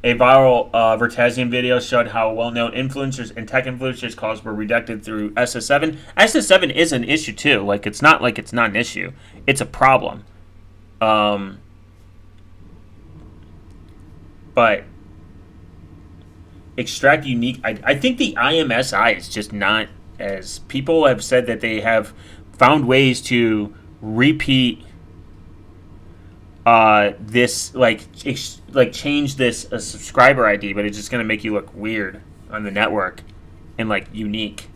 A viral Vertasian video showed how well-known influencers and tech influencers' calls were redacted through SS7. SS7 is an issue too. Like, it's not an issue. It's a problem. But extract unique. I think the IMSI is just not, as people have said that they have found ways to repeat this, change this a subscriber ID, but it's just going to make you look weird on the network and unique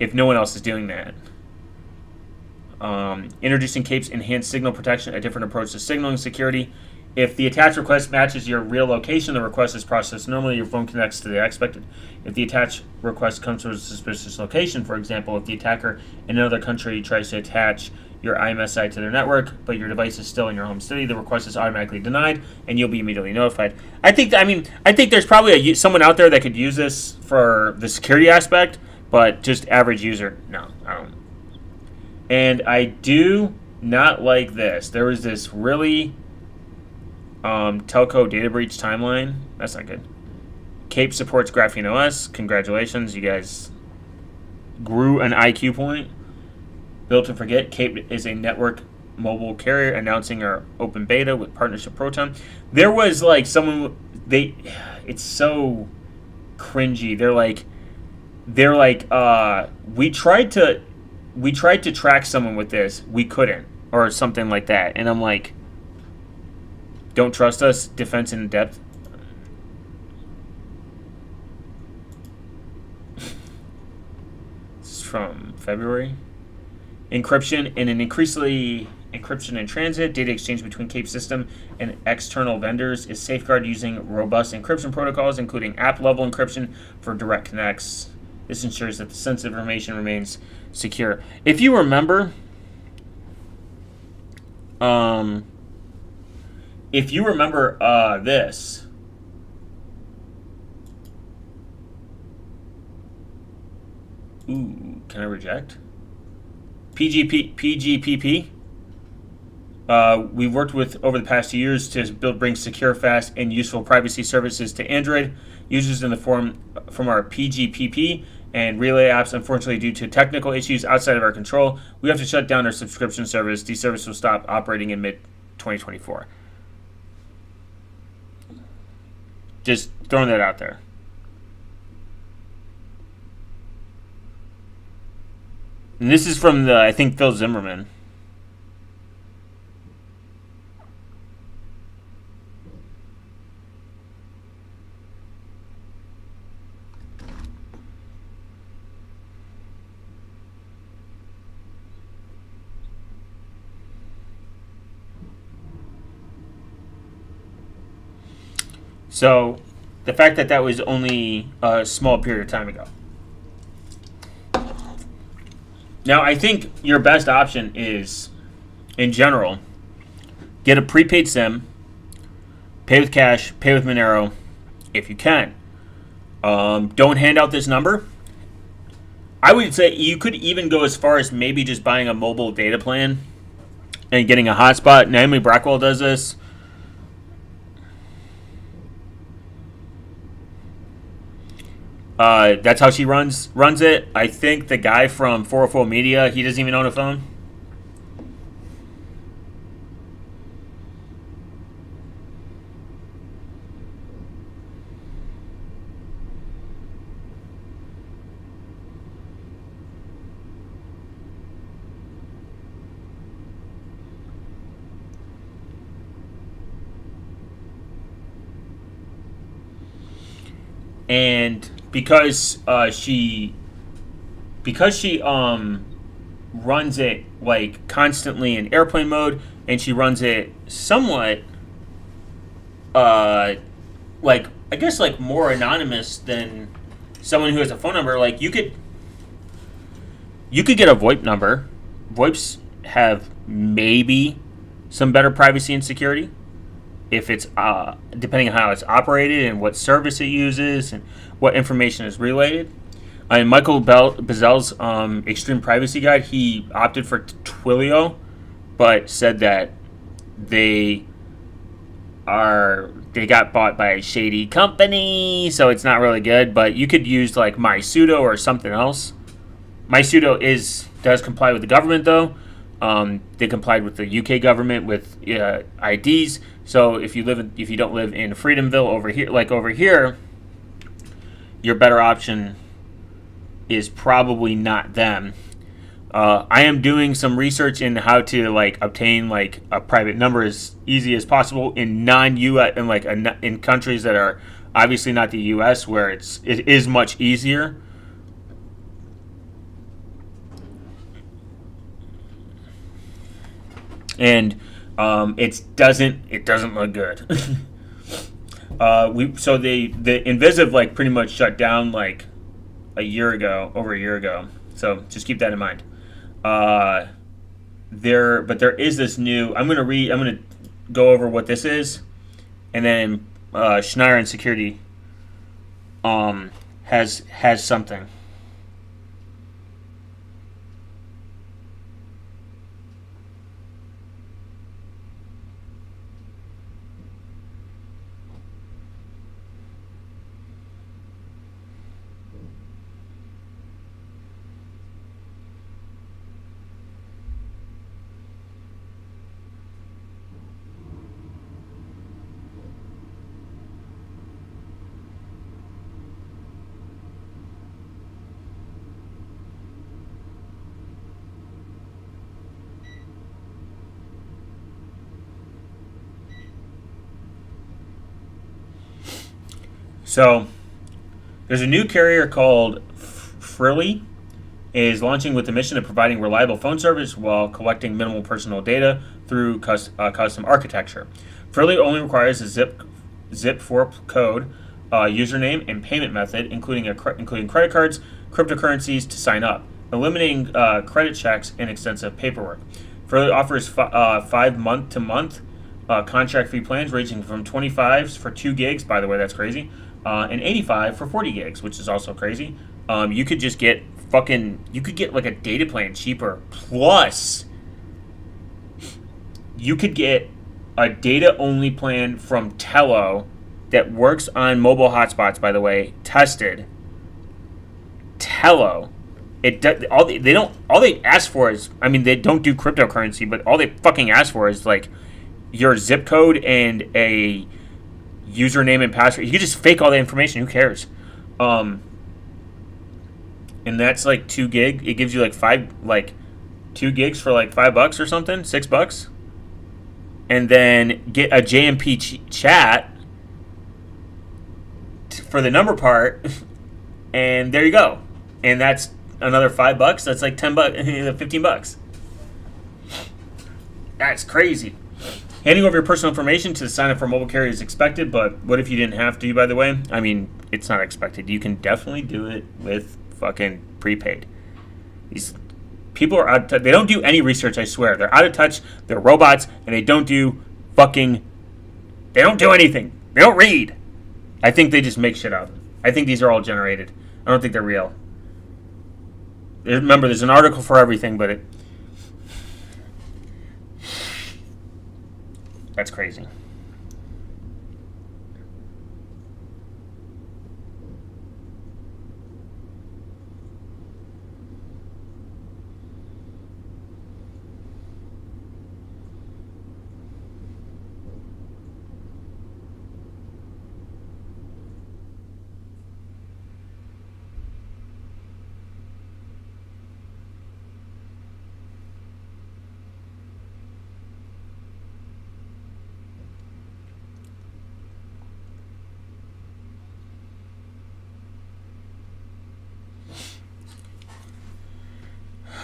if no one else is doing that. Introducing Cape's enhanced signal protection, a different approach to signaling security. If the attach request matches your real location, the request is processed normally. Your phone connects to the expected. If the attach request comes from a suspicious location, for example, if the attacker in another country tries to attach your IMSI to their network, but your device is still in your home city, the request is automatically denied, and you'll be immediately notified. I think there's probably someone out there that could use this for the security aspect, but just average user, no, I don't. And I do not like this. There was this really telco data breach timeline. That's not good. Cape supports Graphene OS. Congratulations, you guys grew an IQ point. Built to forget, Cape is a network mobile carrier announcing our open beta with partnership Proton. There was it's so cringy. They're like we tried to track someone with this, we couldn't, or something like that. And I'm like, don't trust us, defense in depth. This is from February. Encryption in transit. Data exchange between Cape system and external vendors is safeguarded using robust encryption protocols, including app-level encryption for direct connects. This ensures that the sensitive information remains secure. If you remember, this. Ooh, can I reject? PGPP. We've worked with over the past 2 years to bring secure, fast, and useful privacy services to Android users in the from our PGPP and Relay apps. Unfortunately, due to technical issues outside of our control, we have to shut down our subscription service. The service will stop operating in mid-2024. Just throwing that out there. And this is from I think Phil Zimmerman. So the fact that that was only a small period of time ago. Now, I think your best option is, in general, get a prepaid SIM, pay with cash, pay with Monero, if you can. Don't hand out this number. I would say you could even go as far as maybe just buying a mobile data plan and getting a hotspot. Naomi Brockwell does this. That's how she runs it. I think the guy from 404 Media, he doesn't even own a phone. And because she runs it like constantly in airplane mode, and she runs it somewhat like, I guess, like more anonymous than someone who has a phone number. Like you could get a VoIP number. VoIPs have maybe some better privacy and security if it's depending on how it's operated and what service it uses and what information is relayed. And Michael Bazel's Extreme Privacy Guide, he opted for Twilio, but said that they got bought by a shady company, so it's not really good. But you could use like MySudo or something else. MySudo does comply with the government though. They complied with the UK government with IDs. So if you don't live in Freedomville over here, your better option is probably not them. I am doing some research in how to like obtain like a private number as easy as possible in non-US and like in countries that are obviously not the US, where it is much easier. And it doesn't look good. The Invisive like pretty much shut down like over a year ago. So just keep that in mind. There is this new. I'm gonna go over what this is, and then Schneier and Security has something. So there's a new carrier called Frilly. Is launching with the mission of providing reliable phone service while collecting minimal personal data through custom architecture. Frilly only requires a zip4 code, username, and payment method, including credit cards, cryptocurrencies to sign up, eliminating credit checks and extensive paperwork. Frilly offers 5 month-to-month contract fee plans ranging from 25 for 2 gigs, by the way, that's crazy, and 85 for 40 gigs, which is also crazy. You could just get like a data plan cheaper. Plus, you could get a data-only plan from Tello that works on mobile hotspots, by the way, tested. Tello. All they ask for is, I mean, they don't do cryptocurrency, but all they fucking ask for is like your zip code and a username and password. You can just fake all the information. Who cares? And that's like 2 gig. It gives you like 2 gigs for like $5 or something, $6, and then get a JMP chat for the number part, and there you go. And that's another $5. That's like $10, $15. That's crazy. Handing over your personal information to sign up for a mobile carrier is expected, but what if you didn't have to, by the way? I mean, it's not expected. You can definitely do it with fucking prepaid. These people are out of they don't do any research, I swear. They're out of touch, they're robots, and they don't do anything. They don't read. I think they just make shit up. I think these are all generated. I don't think they're real. Remember, there's an article for everything, but that's crazy.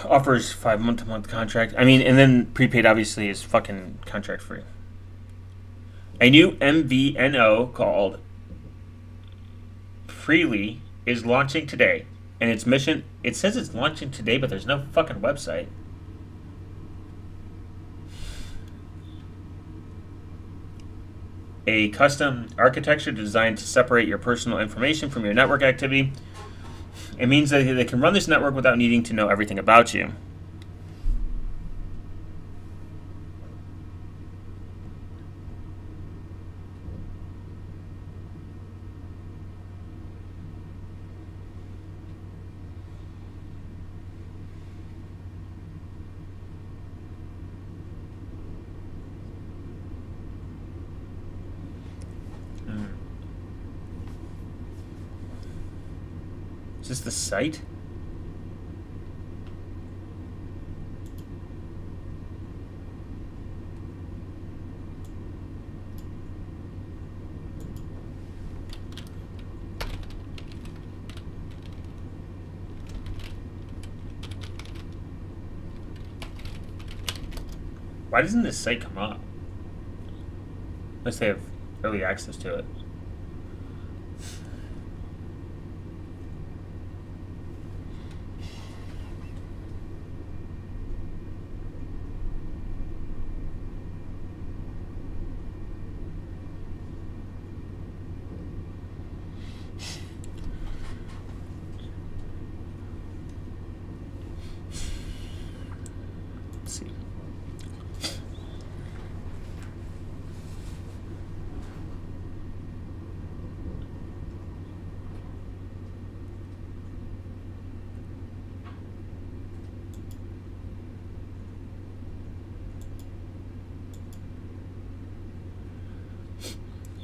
Offers 5-month contract. I mean, and then prepaid obviously is fucking contract free. A new MVNO called Freely is launching today, and its mission. It says it's launching today, but there's no fucking website. A custom architecture designed to separate your personal information from your network activity. It means that they can run this network without needing to know everything about you. Is this the site? Why doesn't this site come up? Unless they have early access to it.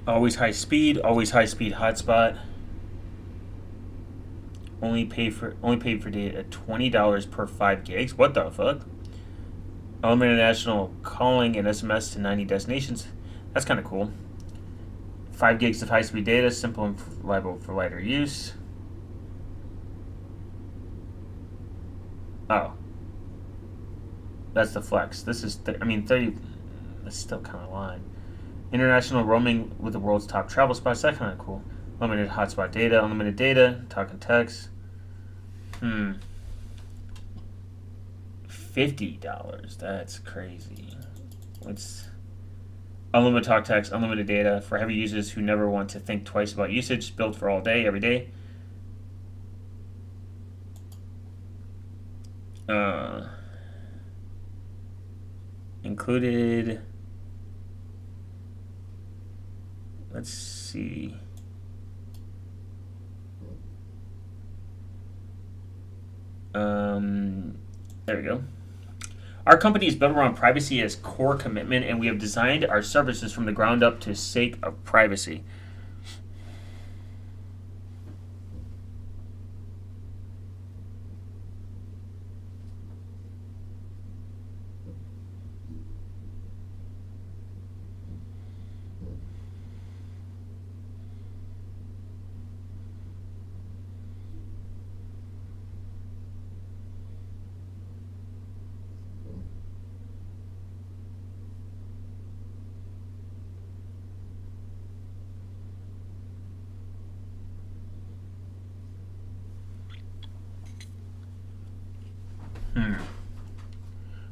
Always high speed hotspot. Only paid for data at $20 per 5 gigs. What the fuck? Unlimited international calling and SMS to 90 destinations. That's kind of cool. 5 gigs of high speed data, simple and reliable for lighter use. Oh, that's the flex. This is 30. That's still kind of line. International roaming with the world's top travel spots. That's kind of cool. Limited hotspot data, unlimited data, talk and text. $50. That's crazy. What's unlimited talk, text, unlimited data for heavy users who never want to think twice about usage. Built for all day, every day. Included. Let's see. There we go. Our company is built around privacy as core commitment, and we have designed our services from the ground up to sake of privacy.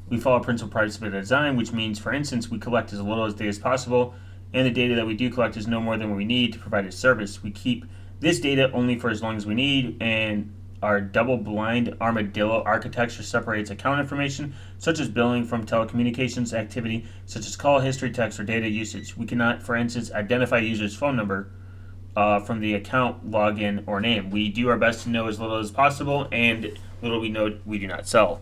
We follow principal privacy by design, which means, for instance, we collect as little as data as possible, and the data that we do collect is no more than what we need to provide a service. We keep this data only for as long as we need, and our double-blind armadillo architecture separates account information, such as billing, from telecommunications activity, such as call history, text, or data usage. We cannot, for instance, identify a user's phone number from the account login or name. We do our best to know as little as possible, and little we know we do not sell.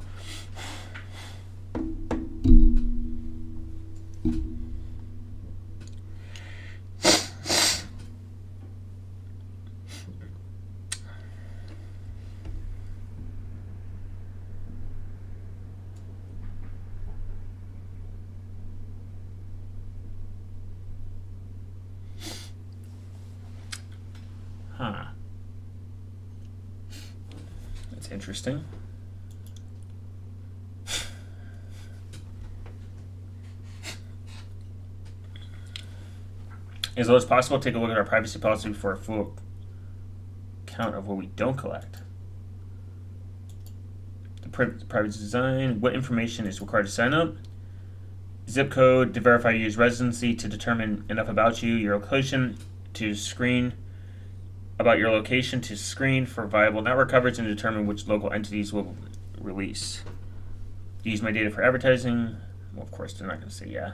Huh. That's interesting. As low as possible, take a look at our privacy policy for a full count of what we don't collect. The privacy design, what information is required to sign up. Zip code to verify your user's residency, to determine enough about you, your location, to screen about your location, to screen for viable network coverage, and determine which local entities will release. Use my data for advertising. Well, of course, they're not going to say yeah.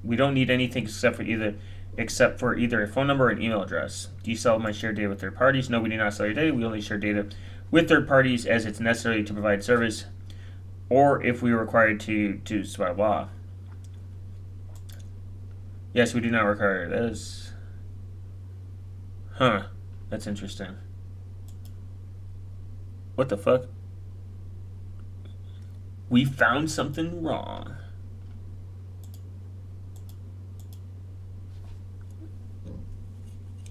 We don't need anything except for either a phone number or an email address. Do you sell my shared data with third parties? No, we do not sell your data. We only share data with third parties as it's necessary to provide service, or if we are required to by law. Yes, we do not require this. Huh. That's interesting. What the fuck? We found something wrong.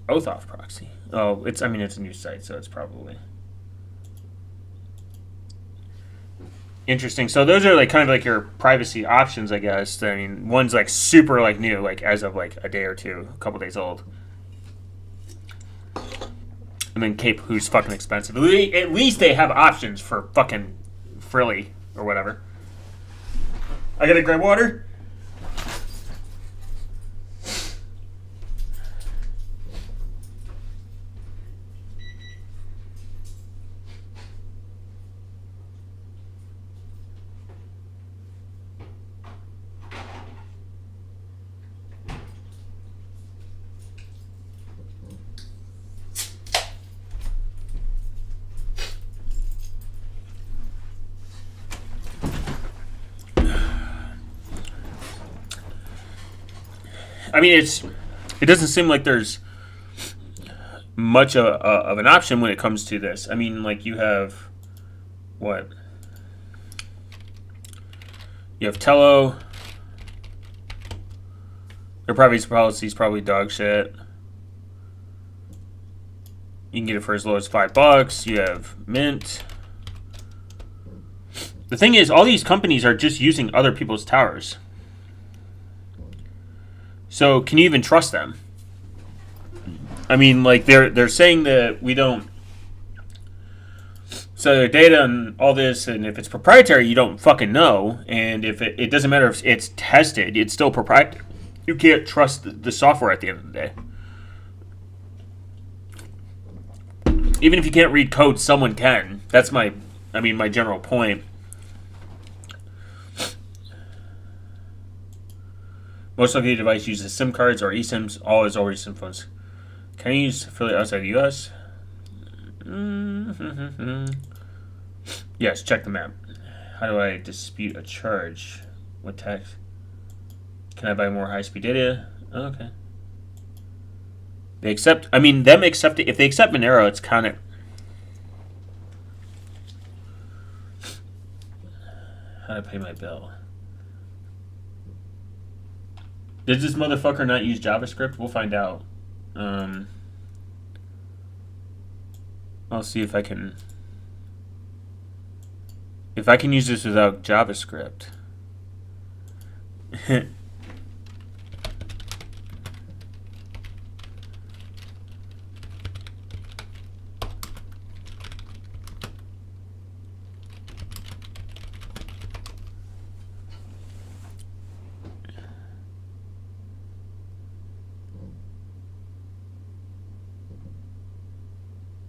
Oauth proxy. Oh, it's a new site, so it's probably interesting. So those are like kind of like your privacy options, I guess. I mean, one's like super like new, like as of like a day or two, a couple days old. And then Cape, who's fucking expensive. At least they have options for fucking frilly or whatever. I gotta grab water. I mean, it doesn't seem like there's much of an option when it comes to this. I mean, like you have what? You have Tello. Their privacy policy is probably dog shit. You can get it for as low as $5. You have Mint. The thing is, all these companies are just using other people's towers. So can you even trust them? I mean, like they're saying that we don't sell their data and all this, and if it's proprietary, you don't fucking know. And if it doesn't matter if it's tested, it's still proprietary. You can't trust the software at the end of the day. Even if you can't read code, someone can. That's my general point. Most of your device uses SIM cards or eSIMs. All is always SIM phones. Can you use affiliate outside the U.S.? Yes, check the map. How do I dispute a charge? What tax? Can I buy more high-speed data? Oh, okay. They accept. I mean, them accept it. If they accept Monero, it's kind of. How to pay my bill? Did this motherfucker not use JavaScript? We'll find out. I'll see if I can. If I can use this without JavaScript.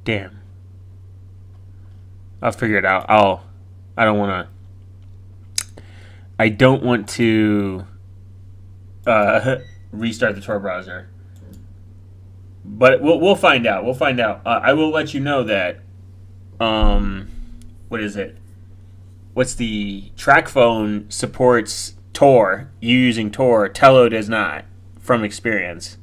Damn. I'll figure it out. I don't want to. I don't want to restart the Tor browser. But we'll find out. We'll find out. I will let you know that. What is it? What's the track phone supports Tor? You using Tor? Tello does not, from experience.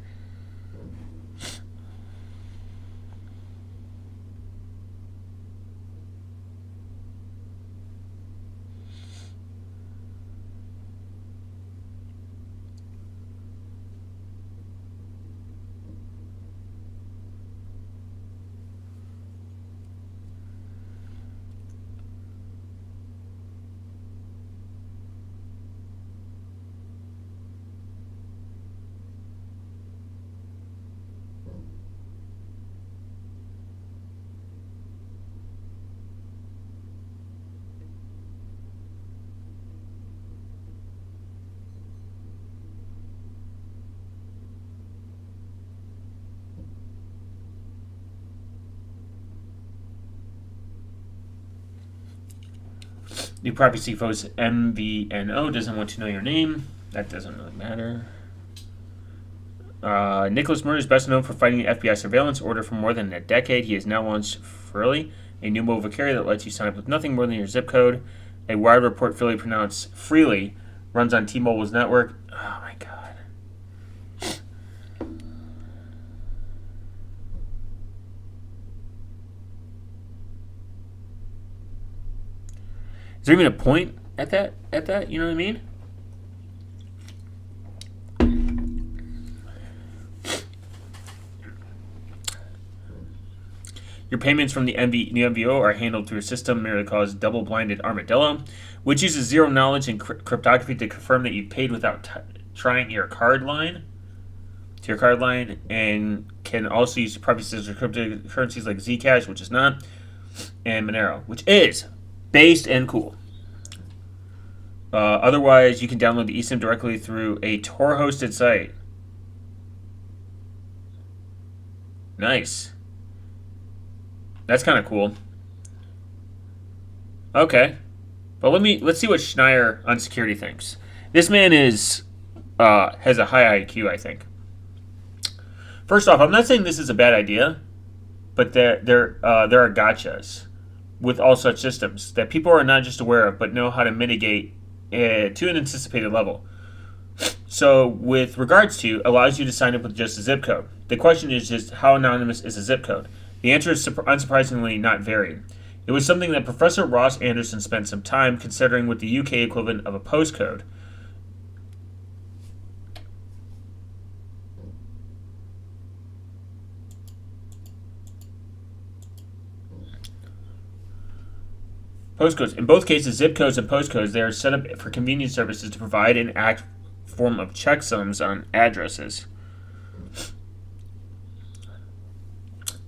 New privacy folks MVNO doesn't want to know your name. That doesn't really matter. Nicholas Murray is best known for fighting the FBI surveillance order for more than a decade. He has now launched Frilly, a new mobile carrier that lets you sign up with nothing more than your zip code. A Wired report pronounced Freely runs on T-Mobile's network. Oh my god. Is there even a point at that? You know what I mean? Your payments from the new MVO are handled through a system merely called double-blinded armadillo, which uses zero knowledge and cryptography to confirm that you paid without trying your card line and can also use privacy cryptocurrencies like Zcash, which is not, and Monero, which is based and cool. Otherwise, you can download the eSIM directly through a Tor-hosted site. Nice. That's kind of cool. Okay, but let's see what Schneier on security thinks. This man has a high IQ, I think. First off, I'm not saying this is a bad idea, but there are gotchas with all such systems that people are not just aware of, but know how to mitigate to an anticipated level. So, with regards to, allows you to sign up with just a zip code. The question is just how anonymous is a zip code? The answer is unsurprisingly not varied. It was something that Professor Ross Anderson spent some time considering with the UK equivalent of a postcode. Postcodes. In both cases, zip codes and postcodes, they are set up for convenience services to provide an act form of checksums on addresses.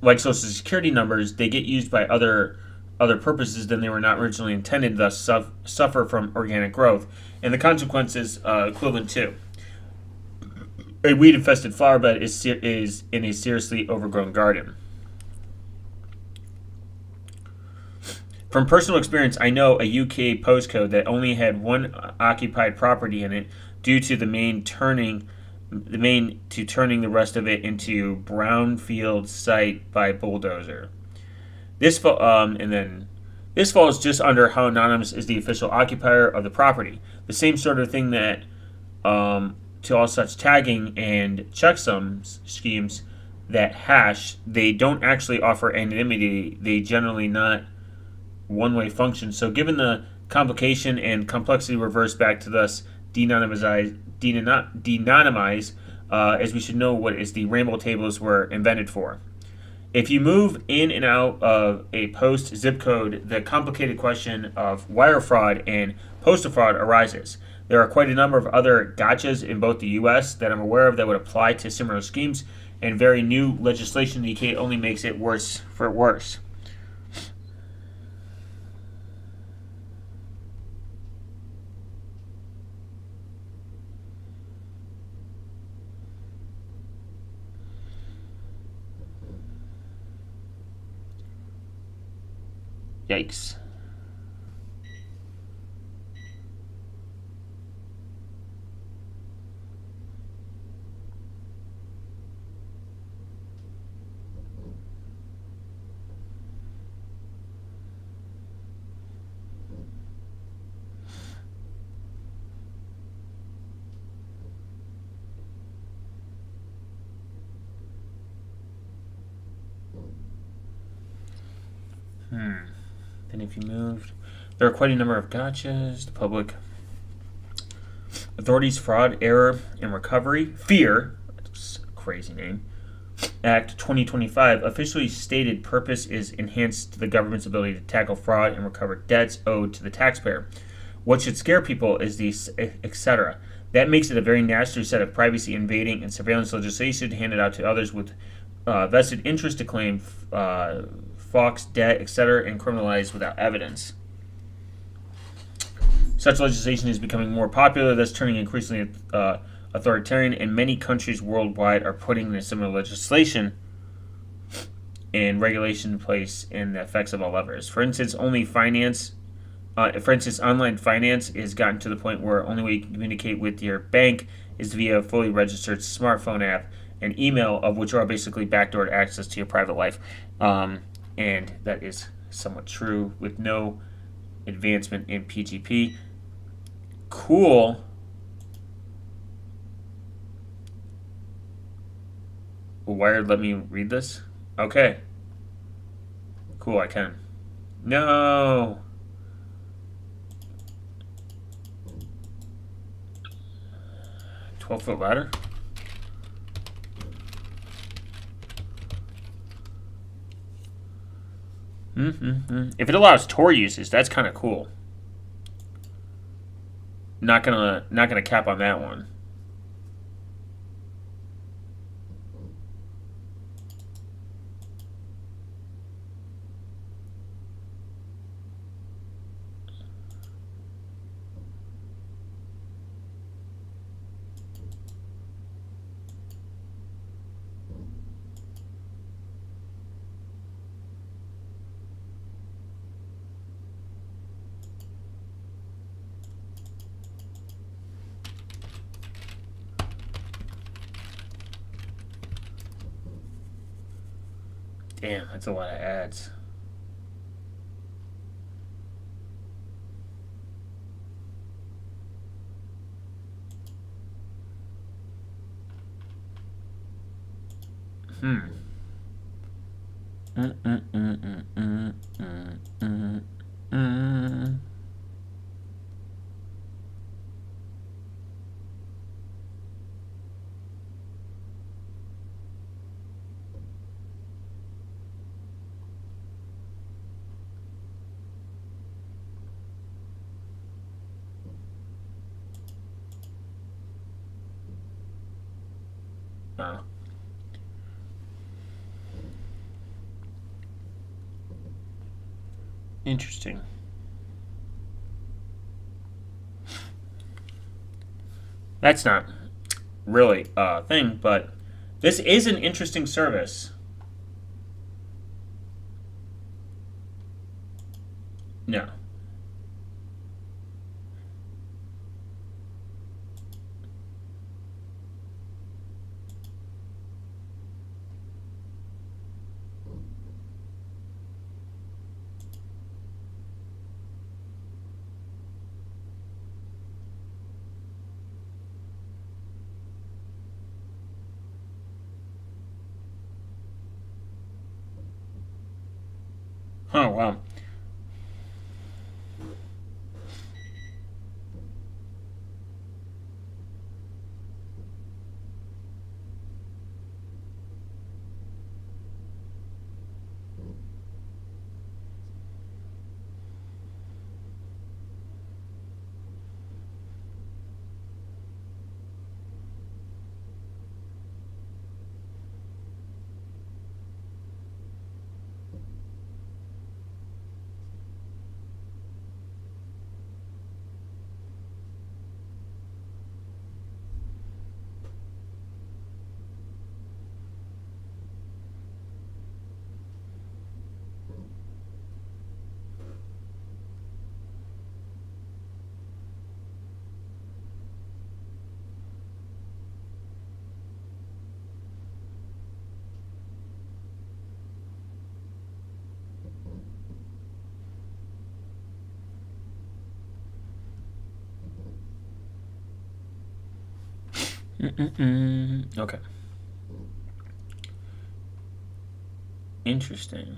Like Social Security numbers, they get used by other purposes than they were not originally intended, thus suffer from organic growth, and the consequences equivalent to a weed-infested flower bed is in a seriously overgrown garden. From personal experience, I know a UK postcode that only had one occupied property in it due to the main turning the rest of it into brownfield site by bulldozer. This falls just under how anonymous is the official occupier of the property. The same sort of thing that to all such tagging and checksum schemes that hash, they don't actually offer anonymity. They generally not one-way function. So given the complication and complexity, reverse back to thus de-anonymize, as we should know what is the rainbow tables were invented for. If you move in and out of a post zip code, the complicated question of wire fraud and postal fraud arises. There are quite a number of other gotchas in both the U.S. that I'm aware of that would apply to similar schemes, and very new legislation in the UK only makes it worse for worse. Yikes. Then if you moved, there are quite a number of gotchas. The public authorities, fraud, error, and recovery. FEAR, that's a crazy name. Act 2025 officially stated purpose is enhanced the government's ability to tackle fraud and recover debts owed to the taxpayer. What should scare people is the etc. That makes it a very nasty set of privacy invading and surveillance legislation handed out to others with vested interest to claim Fox debt, etc., and criminalized without evidence. Such legislation is becoming more popular, thus turning increasingly authoritarian, and many countries worldwide are putting similar legislation and regulation in place, and the effects of all levers. For instance, online finance has gotten to the point where only way you can communicate with your bank is via a fully registered smartphone app and email, of which are basically backdoored access to your private life. And that is somewhat true with no advancement in PGP. Cool. Wired, let me read this? Okay. Cool, I can. No. "12-foot ladder? If it allows Tor uses, that's kind of cool. Not gonna cap on that one. Damn, that's a lot of ads. Oh. Interesting. That's not really a thing, but this is an interesting service. No. Oh, wow. Okay. Interesting.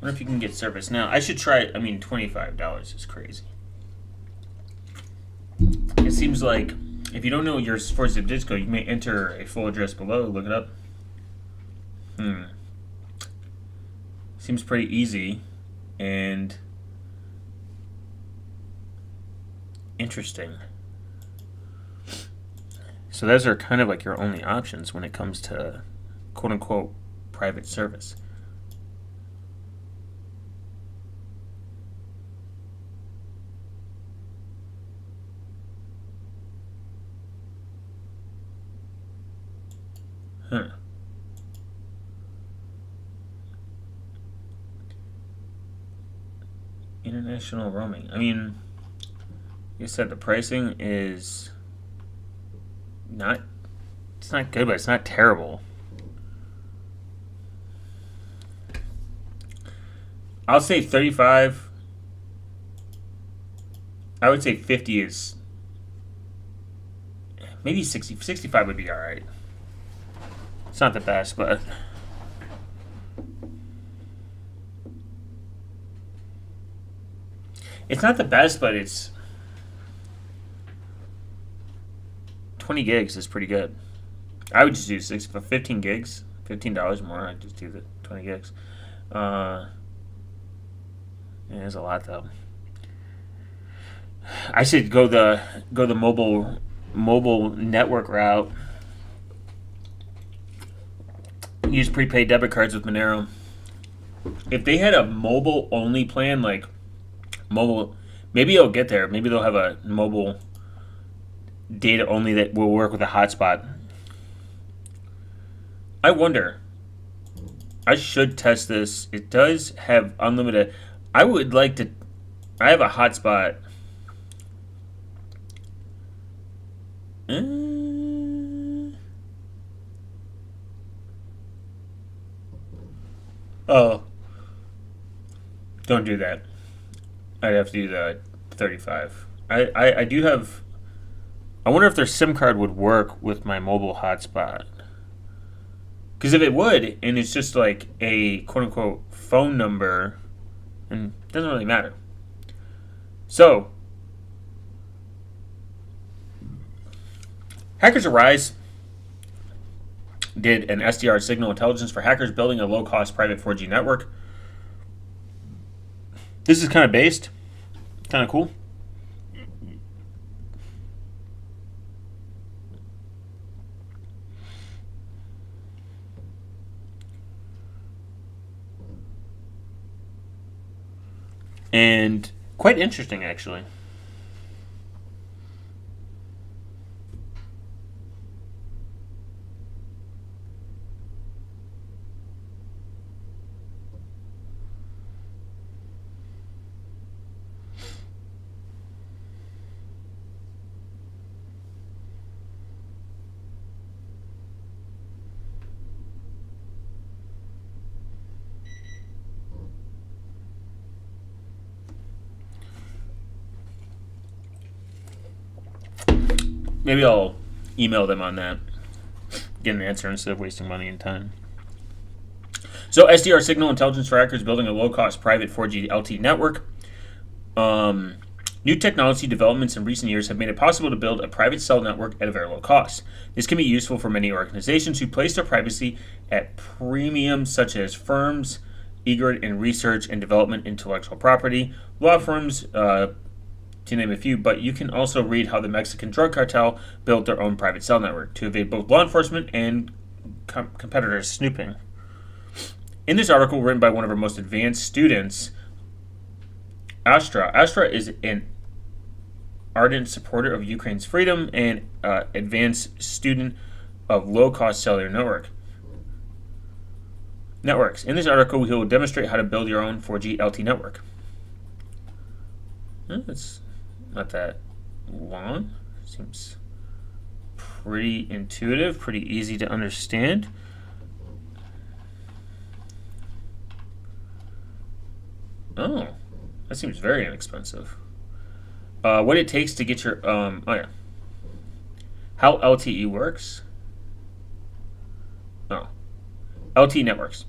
I wonder if you can get service. Now, I should try it. I mean, $25 is crazy. It seems like if you don't know your 4-zip disco, you may enter a full address below. Look it up. Seems pretty easy and interesting. So those are kind of like your only options when it comes to quote unquote private service. Huh. International roaming. I mean, you said the pricing is not, it's not good, but it's not terrible. I'll say 35. I would say 50 is maybe 60. 65 would be all right. It's not the best, but it's not the best, but it's 20 gigs is pretty good. I would just do 15 gigs, $15 more. I'd just do the 20 gigs. Yeah, it's a lot though. I should go the mobile network route. Use prepaid debit cards with Monero. If they had a mobile only plan, like mobile, maybe it'll get there. Maybe they'll have a mobile data only that will work with a hotspot. I wonder. I should test this. It does have unlimited. I would like to. I have a hotspot. Oh, don't do that. I'd have to do the 35. I do have. I wonder if their SIM card would work with my mobile hotspot. Because if it would, and it's just like a quote unquote phone number, and it doesn't really matter. So, Hackers Arise did an SDR signal intelligence for hackers building a low-cost private 4G network. This is kind of based, kind of cool. And quite interesting, actually. Maybe I'll email them on that. Get an answer instead of wasting money and time. So SDR signal intelligence for hackers building a low-cost private 4G LTE network. New technology developments in recent years have made it possible to build a private cell network at a very low cost. This can be useful for many organizations who place their privacy at premiums, such as firms eager in research and development intellectual property, law firms, to name a few, but you can also read how the Mexican drug cartel built their own private cell network to evade both law enforcement and competitors snooping. In this article, written by one of our most advanced students, Astra is an ardent supporter of Ukraine's freedom and advanced student of low-cost cellular networks. In this article, he will demonstrate how to build your own 4G LTE network. It's not that long. Seems pretty intuitive, pretty easy to understand. Oh, that seems very inexpensive. What it takes to get your How LTE works? Oh, LTE networks.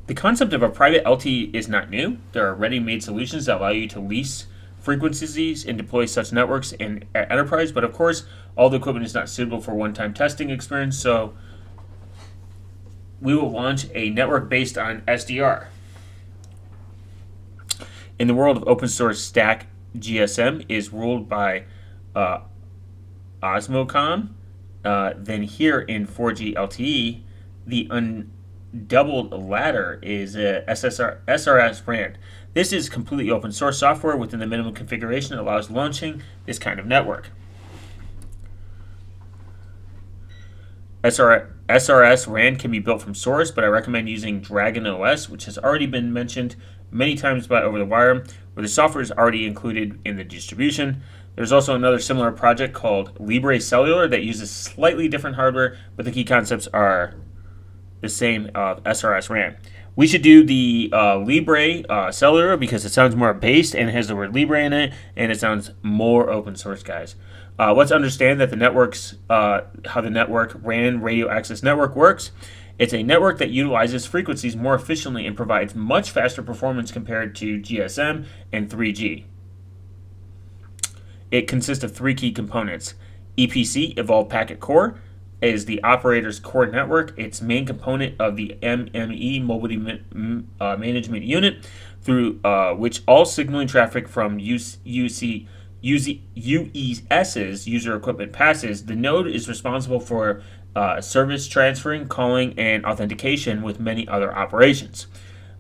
The concept of a private LTE is not new. There are ready-made solutions that allow you to lease frequencies and deploy such networks in enterprise, but of course, all the equipment is not suitable for one-time testing experience, so we will launch a network based on SDR. In the world of open source, Stack GSM is ruled by Osmocom. Then here in 4G LTE, the doubled ladder is a SRS brand. This is completely open source software within the minimum configuration that allows launching this kind of network. SRS RAN can be built from source, but I recommend using Dragon OS, which has already been mentioned many times by Over the Wire, where the software is already included in the distribution. There's also another similar project called Libre Cellular that uses slightly different hardware, but the key concepts are the same of SRS RAN. We should do the Libre Cellular because it sounds more based and has the word Libre in it, and it sounds more open source, guys. Let's understand that the networks, how the network RAN radio access network works. It's a network that utilizes frequencies more efficiently and provides much faster performance compared to GSM and 3G. It consists of three key components. EPC, Evolved Packet Core, is the operator's core network. Its main component of the MME Mobility Management Unit, through which all signaling traffic from UES's user equipment passes. The node is responsible for service transferring, calling, and authentication with many other operations.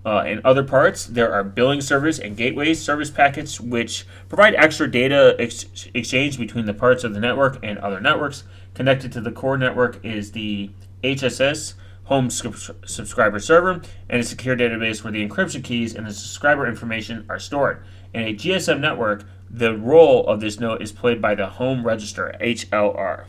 In other parts, there are billing service and gateways service packets, which provide extra data exchange between the parts of the network and other networks. Connected to the core network is the HSS, home subscriber server, and a secure database where the encryption keys and the subscriber information are stored. In a GSM network, the role of this node is played by the home register, HLR.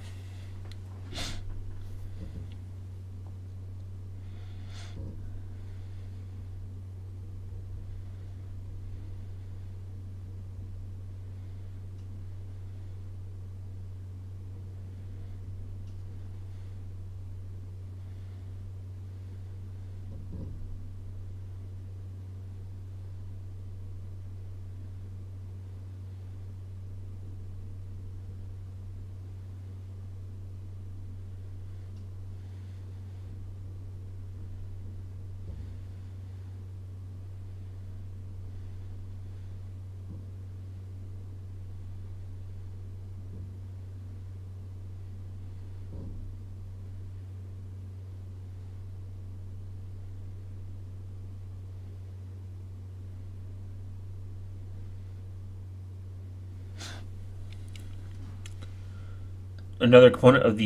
Another component is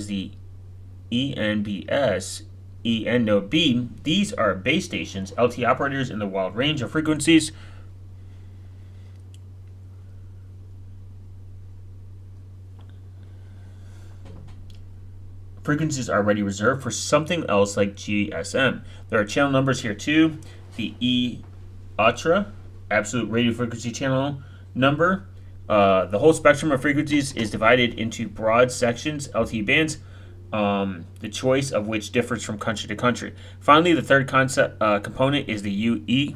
the ENBS EN node B. These are base stations, LT operators in the wide range of frequencies. Frequencies are already reserved for something else like GSM. There are channel numbers here too. The E ultra, absolute radio frequency channel number. The whole spectrum of frequencies is divided into broad sections, LTE bands, the choice of which differs from country to country. Finally, the third component is the UE.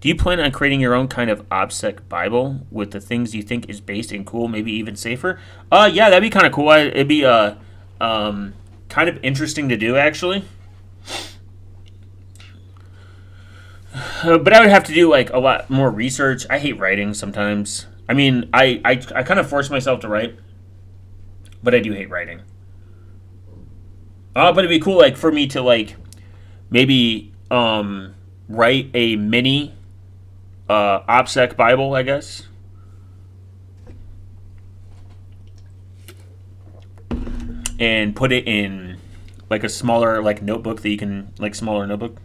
Do you plan on creating your own kind of opsec Bible with the things you think is based and cool, maybe even safer? Yeah, that'd be kind of cool. It'd be kind of interesting to do, actually. But I would have to do like a lot more research. I hate writing sometimes. I mean, I kind of force myself to write, but I do hate writing. But it'd be cool, like, for me to, like, maybe write a mini opsec Bible, I guess. And put it in, like, a smaller, like, notebook that you can, like, smaller notebook.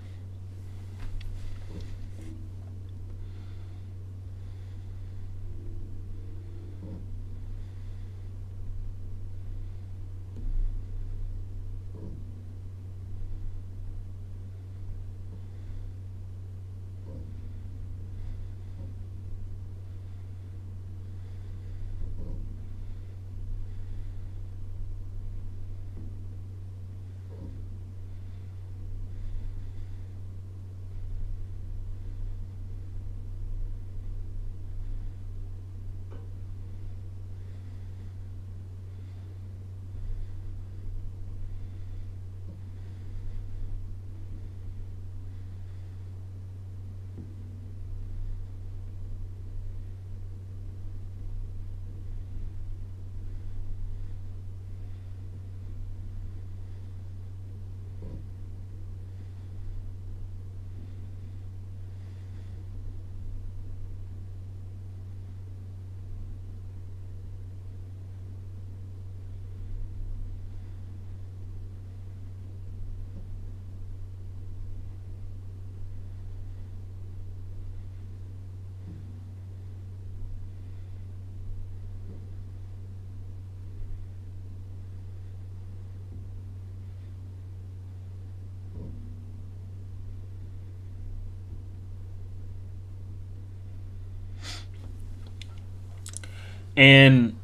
And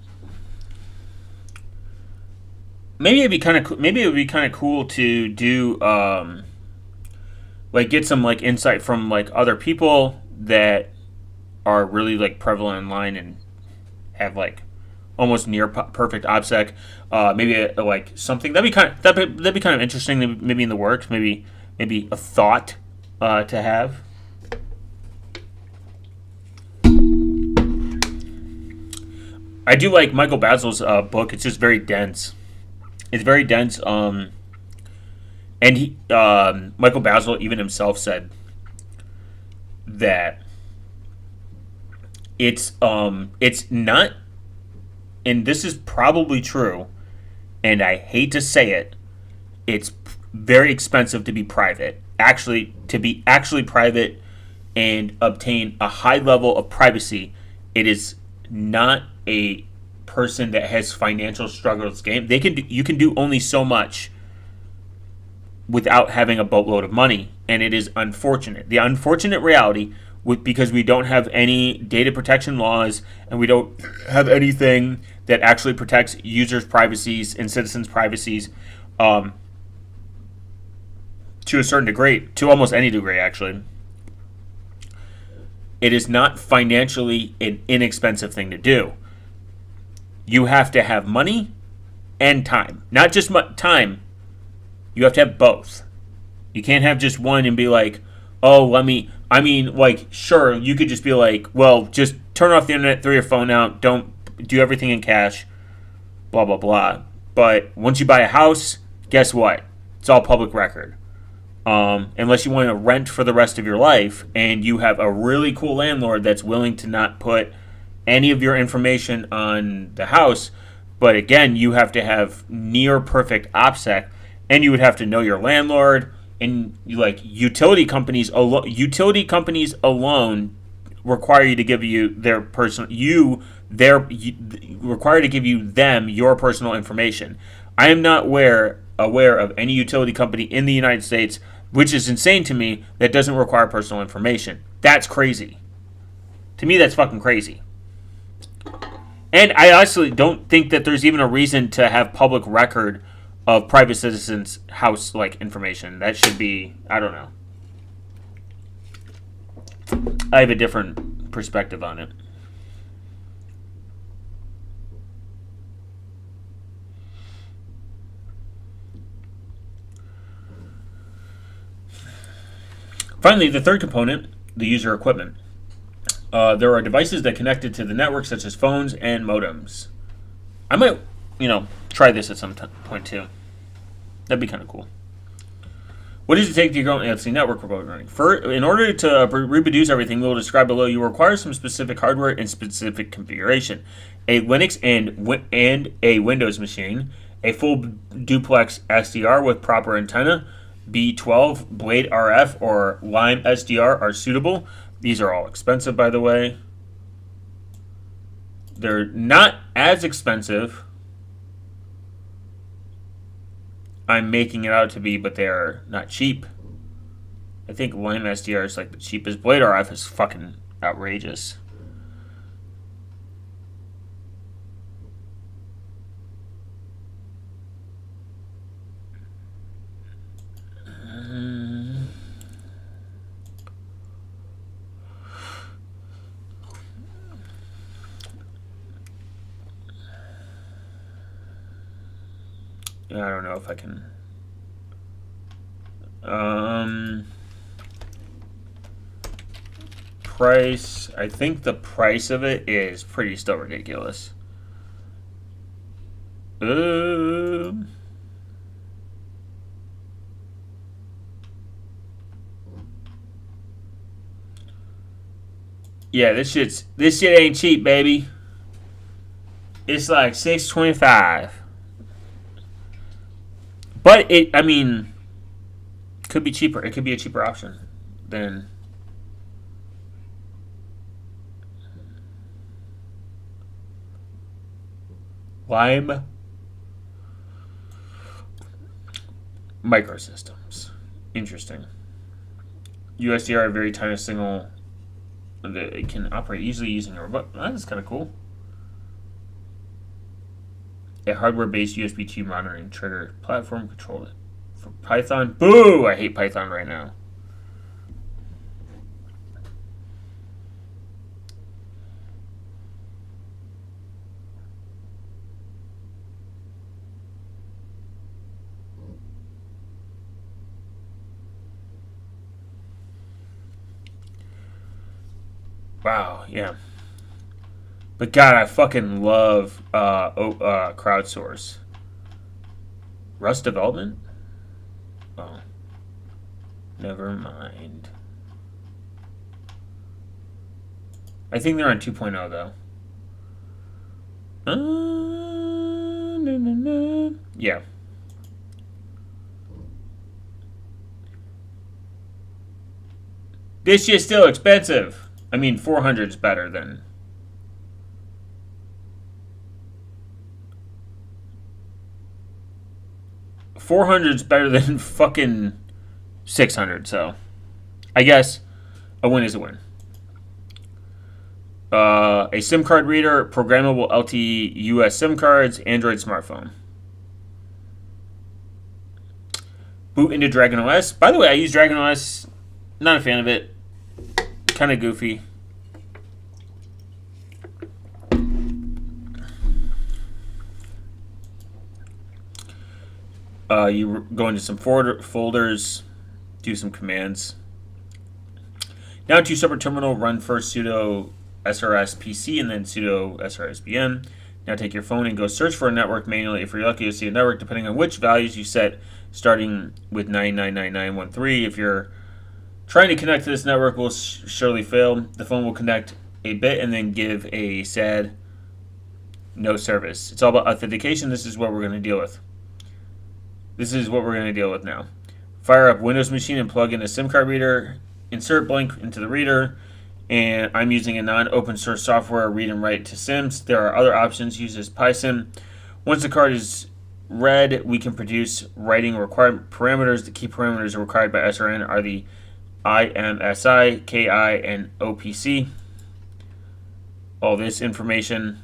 maybe it'd be kind of cool to do like get some like insight from like other people that are really like prevalent online and have like almost near perfect opsec. Maybe like something that'd be kind of interesting. Maybe in the works. Maybe a thought to have. I do like Michael Basil's book. It's just very dense. It's very dense. And Michael Basil even himself said that it's not, and this is probably true, and I hate to say it, it's very expensive to be private. Actually, to be actually private and obtain a high level of privacy, it is not a person that has financial struggles game. You can do only so much without having a boatload of money, and it is unfortunate. The unfortunate reality, because we don't have any data protection laws and we don't have anything that actually protects users' privacies and citizens' privacies, to a certain degree, to almost any degree, actually. It is not financially an inexpensive thing to do. You have to have money and time. Not just time. You have to have both. You can't have just one and be like, oh, like, sure, you could just be like, well, just turn off the internet, throw your phone out, don't do everything in cash, blah, blah, blah. But once you buy a house, guess what? It's all public record. Unless you want to rent for the rest of your life and you have a really cool landlord that's willing to not put any of your information on the house. But again, you have to have near perfect opsec, and you would have to know your landlord. And utility companies alone require you to give you require to give you them your personal information. I am not aware of any utility company in the United States, which is insane to me, that doesn't require personal information. That's crazy. To me, that's fucking crazy. And I honestly don't think that there's even a reason to have public record of private citizens' house like information. That should be, I don't know. I have a different perspective on it. Finally, the third component, the user equipment. There are devices that connected to the network, such as phones and modems. I might, try this at some point too. That'd be kind of cool. What does it take to grow an LC network remote running? In order to reproduce everything we'll describe below, you require some specific hardware and specific configuration. A Linux and a Windows machine, a full duplex SDR with proper antenna, B12, Blade RF, or Lime SDR are suitable. These are all expensive, by the way. They're not as expensive. I'm making it out to be, but they are not cheap. I think Lime SDR is like the cheapest. Blade RF is fucking outrageous. I don't know if I can. Price. I think the price of it is pretty still ridiculous. Yeah, this shit ain't cheap, baby. It's like $625. But could be cheaper. It could be a cheaper option than Lime Microsystems. Interesting. USDR, a very tiny signal that it can operate easily using a remote. That's kind of cool. a hardware-based USB 2 monitoring trigger platform controlled for Python. Boo! I hate Python right now. Wow, yeah. But God, I fucking love crowdsource. Rust development? Oh, never mind. I think they're on 2.0 though. Yeah. This shit's still expensive. I mean, 400 is better than. 400 is better than fucking 600. So, I guess a win is a win. A SIM card reader, programmable LTE US SIM cards, Android smartphone. Boot into Dragon OS. By the way, I use Dragon OS. Not a fan of it. Kind of goofy. You go into some folders, do some commands. Now to separate terminal, run first sudo srs pc and then sudo srsbn. Now take your phone and go search for a network manually. If you're lucky, you'll see a network depending on which values you set, starting with 999913. If you're trying to connect to this network, will surely fail. The phone will connect a bit and then give a sad no service. It's all about authentication. This is what we're going to deal with. Now. Fire up Windows machine and plug in a SIM card reader. Insert blank into the reader. And I'm using a non-open source software read and write to SIMs. There are other options used as PySim. Once the card is read, we can produce writing required parameters. The key parameters required by SRN are the IMSI, KI, and OPC. All this information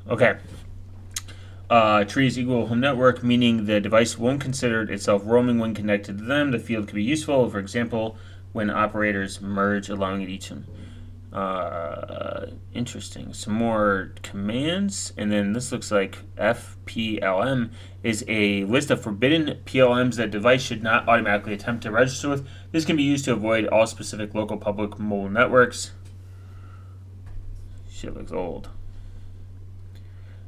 Okay. Trees equal home network, meaning the device won't consider itself roaming when connected to them. The field could be useful, for example, when operators merge, allowing it each. Interesting. Some more commands, and then this looks like FPLM is a list of forbidden PLMs that device should not automatically attempt to register with. This can be used to avoid all specific local public mobile networks. Shit looks old.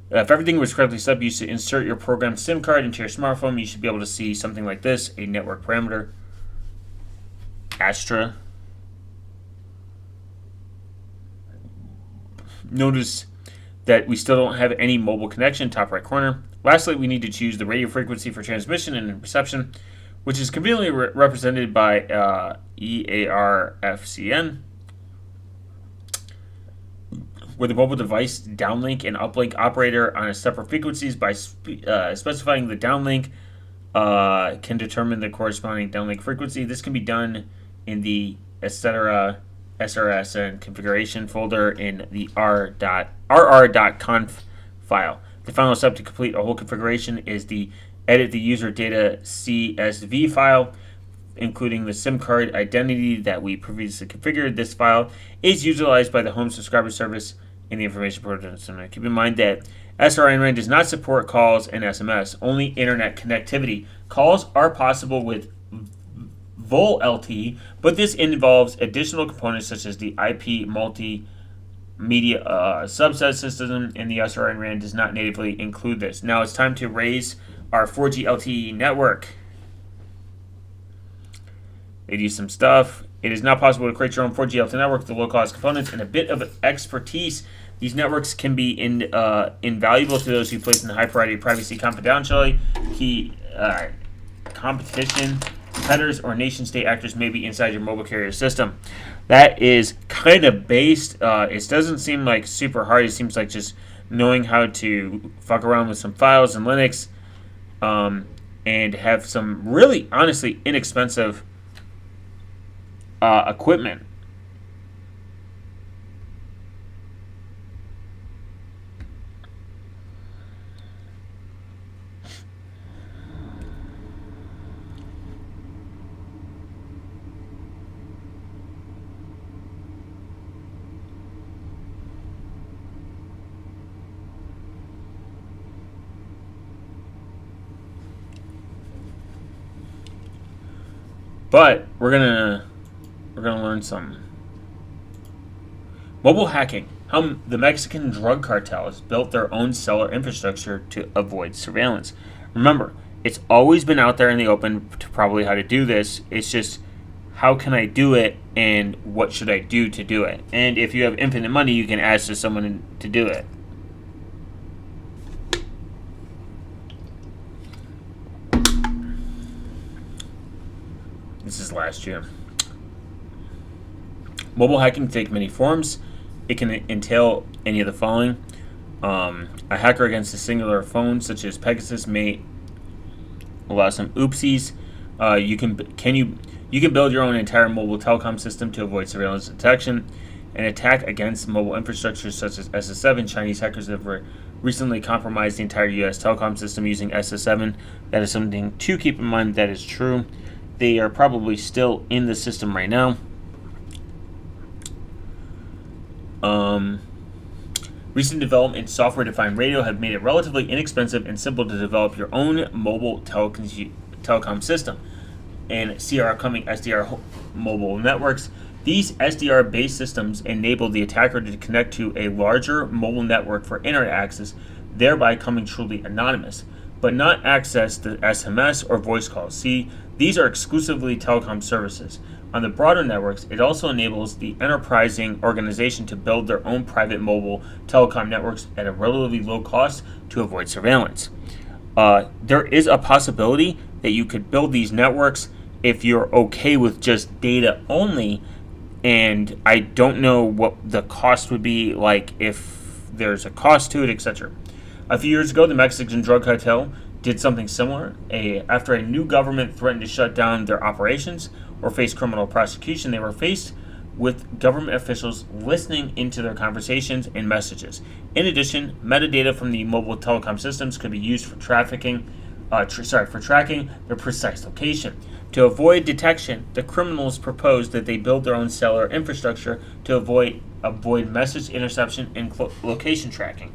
If everything was correctly set up, you should insert your programmed SIM card into your smartphone. You should be able to see something like this, a network parameter. Astra. Notice that we still don't have any mobile connection, top right corner. Lastly, we need to choose the radio frequency for transmission and reception, which is conveniently represented by EARFCN. With the mobile device downlink and uplink operator on a separate frequencies by specifying the downlink can determine the corresponding downlink frequency. This can be done in the etc. SRS and configuration folder in the rr.conf file. The final step to complete a whole configuration is the edit the user data CSV file, including the SIM card identity that we previously configured. This file is utilized by the home subscriber service in the information protocol. Keep in mind that SRN does not support calls and SMS, only internet connectivity. Calls are possible with VoLTE LTE, but this involves additional components such as the IP multimedia subset system, and the SRN does not natively include this. Now it's time to raise our 4G LTE network. They do some stuff. It is not possible to create your own 4G LTE network with the low-cost components and a bit of expertise. These networks can be invaluable to those who place in high priority privacy confidentiality. Key competition, competitors, or nation-state actors may be inside your mobile carrier system. That is kind of based. It doesn't seem like super hard. It seems like just knowing how to fuck around with some files in Linux and have some really, honestly, inexpensive equipment. But we're gonna learn some mobile hacking. How the Mexican drug cartels built their own cellular infrastructure to avoid surveillance. Remember, it's always been out there in the open to probably how to do this. It's just how can I do it and what should I do to do it? And if you have infinite money, you can ask to someone to do it. This is last year. Mobile hacking can take many forms. It can entail any of the following. A hacker against a singular phone, such as Pegasus, may allow some oopsies. You can build your own entire mobile telecom system to avoid surveillance detection. An attack against mobile infrastructure, such as SS7, Chinese hackers have recently compromised the entire U.S. telecom system using SS7. That is something to keep in mind. That is true. They are probably still in the system right now. Recent development in software-defined radio have made it relatively inexpensive and simple to develop your own mobile telecom system and see our upcoming SDR mobile networks. These SDR-based systems enable the attacker to connect to a larger mobile network for internet access, thereby becoming truly anonymous, but not access to SMS or voice calls. See, these are exclusively telecom services. On the broader networks, it also enables the enterprising organization to build their own private mobile telecom networks at a relatively low cost to avoid surveillance. There is a possibility that you could build these networks if you're okay with just data only, and I don't know what the cost would be, like if there's a cost to it, etc. A few years ago, the Mexican drug cartel did something similar. After a new government threatened to shut down their operations or face criminal prosecution, they were faced with government officials listening into their conversations and messages. In addition, metadata from the mobile telecom systems could be used for tracking their precise location. To avoid detection, the criminals proposed that they build their own cellular infrastructure to avoid message interception and location tracking.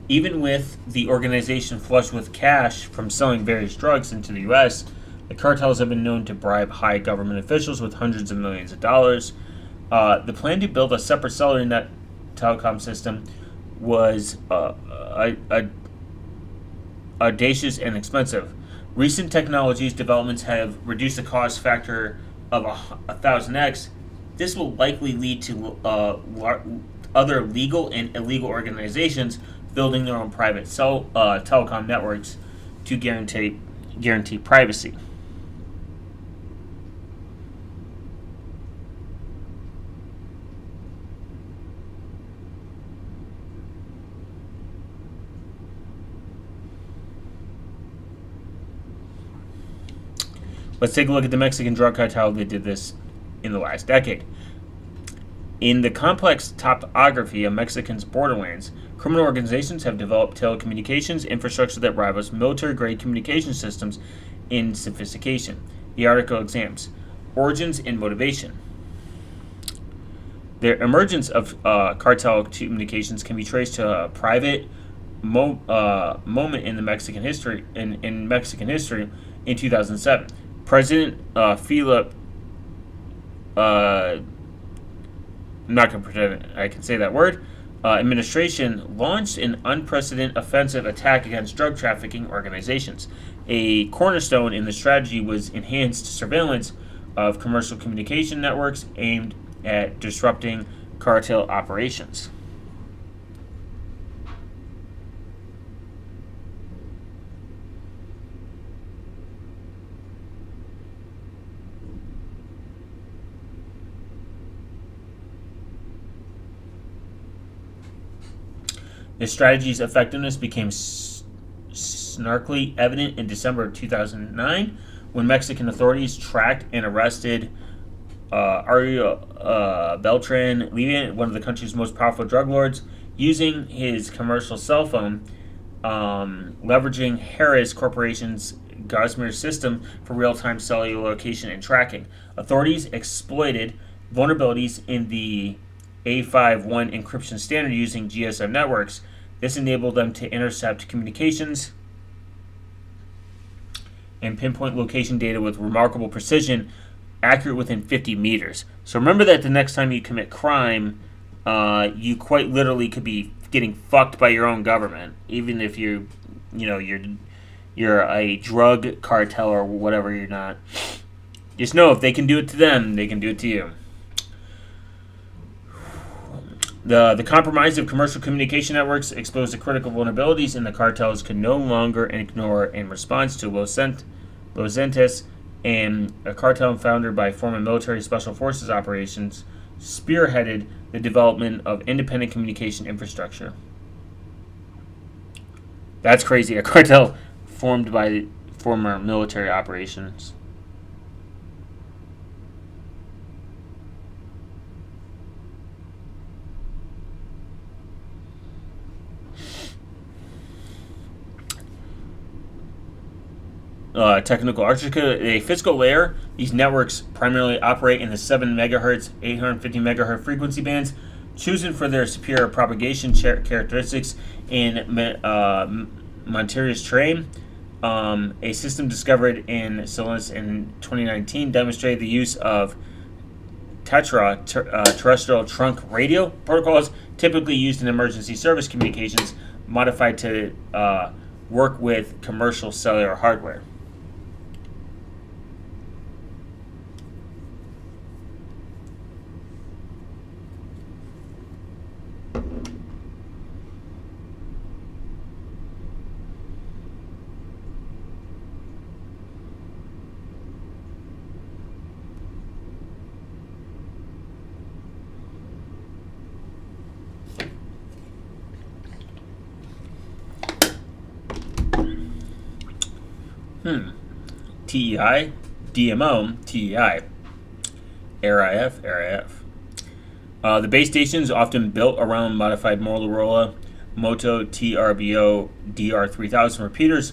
Even with the organization flush with cash from selling various drugs into the U.S., the cartels have been known to bribe high government officials with hundreds of millions of dollars. The plan to build a separate cellular net telecom system was audacious and expensive. Recent technologies developments have reduced the cost factor of 1,000x. This will likely lead to other legal and illegal organizations building their own private telecom networks to guarantee privacy. Let's take a look at the Mexican drug cartel that did this in the last decade. In the complex topography of Mexico's borderlands, Criminal organizations have developed telecommunications infrastructure that rivals military-grade communication systems in sophistication. The article examines origins and motivation. The emergence of cartel communications can be traced to a private moment in the Mexican history in Mexican history in 2007. President Philip, I'm not going to pretend I can say that word, administration launched an unprecedented offensive attack against drug trafficking organizations. A cornerstone in the strategy was enhanced surveillance of commercial communication networks aimed at disrupting cartel operations. The strategy's effectiveness became snarkily evident in December of 2009 when Mexican authorities tracked and arrested Ariel Beltran, one of the country's most powerful drug lords, using his commercial cell phone, leveraging Harris Corporation's Gossamer system for real-time cellular location and tracking. Authorities exploited vulnerabilities in the A51 encryption standard using GSM networks. This enabled them to intercept communications and pinpoint location data with remarkable precision, accurate within 50 meters. So remember that the next time you commit crime, you quite literally could be getting fucked by your own government, even if you're a drug cartel or whatever you're not. Just know if they can do it to them, they can do it to you. The compromise of commercial communication networks exposed the critical vulnerabilities in the cartels could no longer ignore in response to Los Entes, and a cartel founded by former military special forces operations, spearheaded the development of independent communication infrastructure. That's crazy. A cartel formed by former military operations. Technical architecture, a physical layer. These networks primarily operate in the 7 megahertz, 850 megahertz frequency bands, chosen for their superior propagation characteristics in Monterius terrain. A system discovered in Solace in 2019 demonstrated the use of terrestrial trunk radio protocols, typically used in emergency service communications, modified to work with commercial cellular hardware. TEI, DMO, TEI, RIF, RIF. The base stations often built around modified Motorola Moto TRBO DR3000 repeaters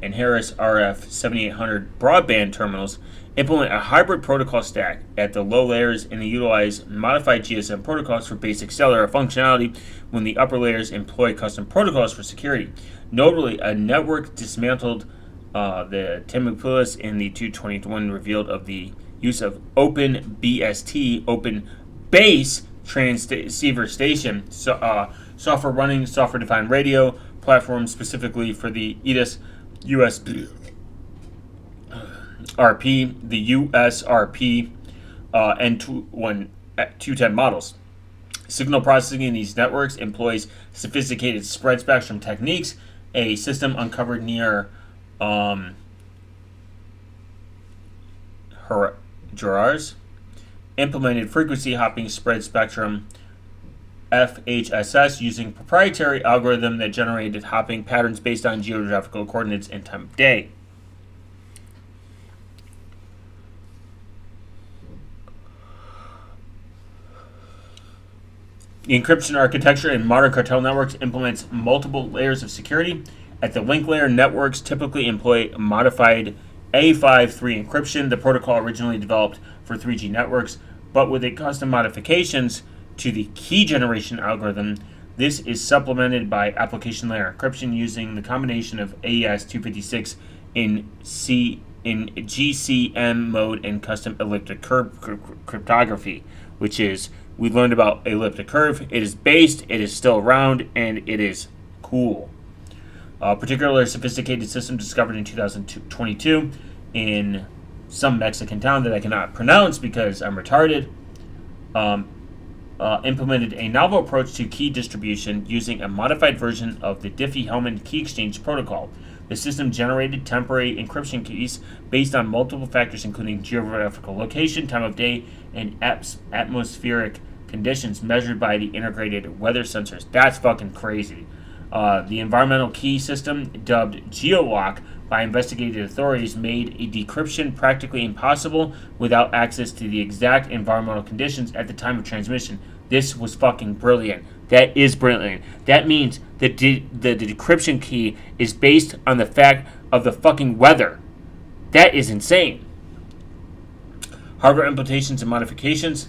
and Harris RF 7800 broadband terminals implement a hybrid protocol stack at the low layers and they utilize modified GSM protocols for basic cellular functionality when the upper layers employ custom protocols for security. Notably, a network dismantled the Temupoulos in the 2021 revealed of the use of Open BST, Open Base Transceiver Station, software running software-defined radio platform specifically for the EDIS USB RP, the USRP N210 models. Signal processing in these networks employs sophisticated spread spectrum techniques, a system uncovered near Gerards, implemented frequency hopping spread spectrum FHSS using proprietary algorithm that generated hopping patterns based on geographical coordinates and time of day. The encryption architecture in modern cartel networks implements multiple layers of security. At the link layer, networks typically employ modified A53 encryption, the protocol originally developed for 3G networks, but with custom modifications to the key generation algorithm. This is supplemented by application layer encryption using the combination of AES 256 in GCM mode and custom elliptic curve cryptography, which is, we learned about elliptic curve. It is based, it is still around, and it is cool. A particularly sophisticated system discovered in 2022 in some Mexican town that I cannot pronounce because I'm retarded, implemented a novel approach to key distribution using a modified version of the Diffie-Hellman key exchange protocol. The system generated temporary encryption keys based on multiple factors, including geographical location, time of day, and atmospheric conditions measured by the integrated weather sensors. That's fucking crazy. The environmental key system, dubbed GeoLock by investigative authorities, made a decryption practically impossible without access to the exact environmental conditions at the time of transmission. This was fucking brilliant. That is brilliant. That means that the decryption key is based on the fact of the fucking weather. That is insane. Hardware implementations and modifications.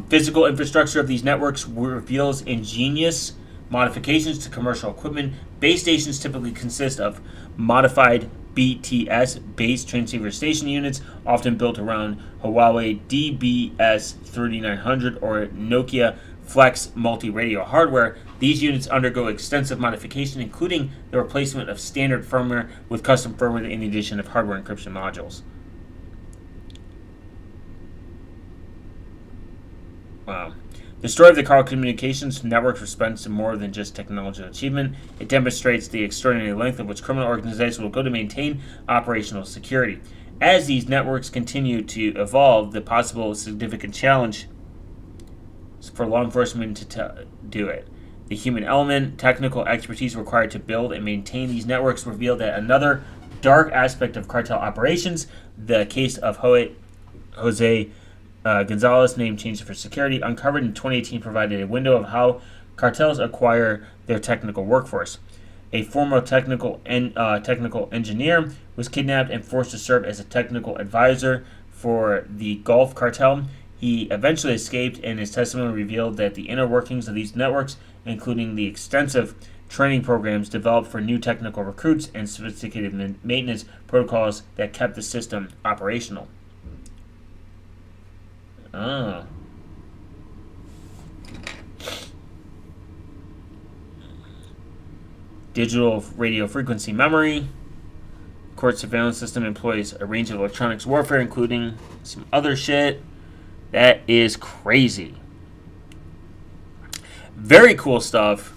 Physical infrastructure of these networks reveals ingenious modifications to commercial equipment. Base stations typically consist of modified BTS, base transceiver station units, often built around Huawei DBS 3900 or Nokia Flex multi-radio hardware. These units undergo extensive modification, including the replacement of standard firmware with custom firmware in the addition of hardware encryption modules. Wow. The story of the Carl Communications Network responds to more than just technological achievement. It demonstrates the extraordinary length of which criminal organizations will go to maintain operational security. As these networks continue to evolve, the possible significant challenge for law enforcement to do it. The human element, technical expertise required to build and maintain these networks reveal that another dark aspect of cartel operations, the case of Jose Gonzalez, name changed for security, uncovered in 2018, provided a window of how cartels acquire their technical workforce. A former technical engineer was kidnapped and forced to serve as a technical advisor for the Gulf cartel. He eventually escaped, and his testimony revealed that the inner workings of these networks, including the extensive training programs developed for new technical recruits and sophisticated maintenance protocols that kept the system operational. Digital radio frequency memory. Court surveillance system employs a range of electronics warfare, including some other shit. That is crazy. Very cool stuff.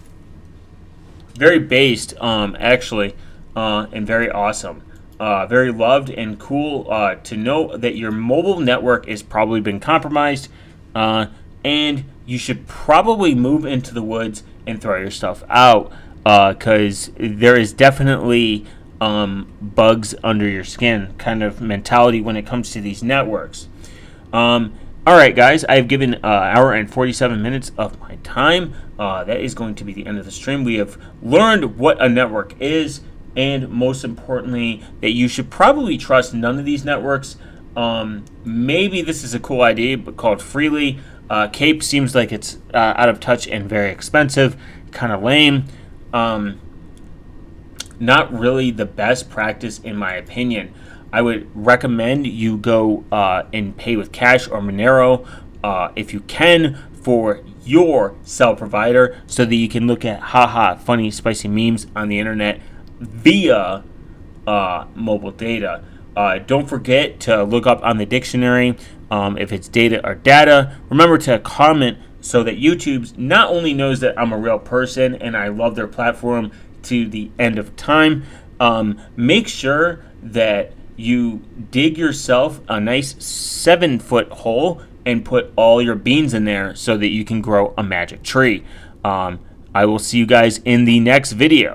Very based, actually, and very awesome. Very loved and cool to know that your mobile network has probably been compromised, and you should probably move into the woods and throw your stuff out, because there is definitely bugs under your skin kind of mentality when it comes to these networks. Alright guys, I've given an hour and 47 minutes of my time. That is going to be the end of the stream. We have learned what a network is, and most importantly, that you should probably trust none of these networks. Maybe this is a cool idea, but called Freely. Cape seems like it's out of touch and very expensive, kind of lame. Not really the best practice in my opinion. I would recommend you go and pay with cash or Monero if you can for your cell provider, so that you can look at funny, spicy memes on the internet via mobile data. Don't forget to look up on the dictionary if it's data or data. Remember to comment so that YouTube not only knows that I'm a real person and I love their platform to the end of time. Make sure that you dig yourself a nice 7-foot hole and put all your beans in there so that you can grow a magic tree. I will see you guys in the next video.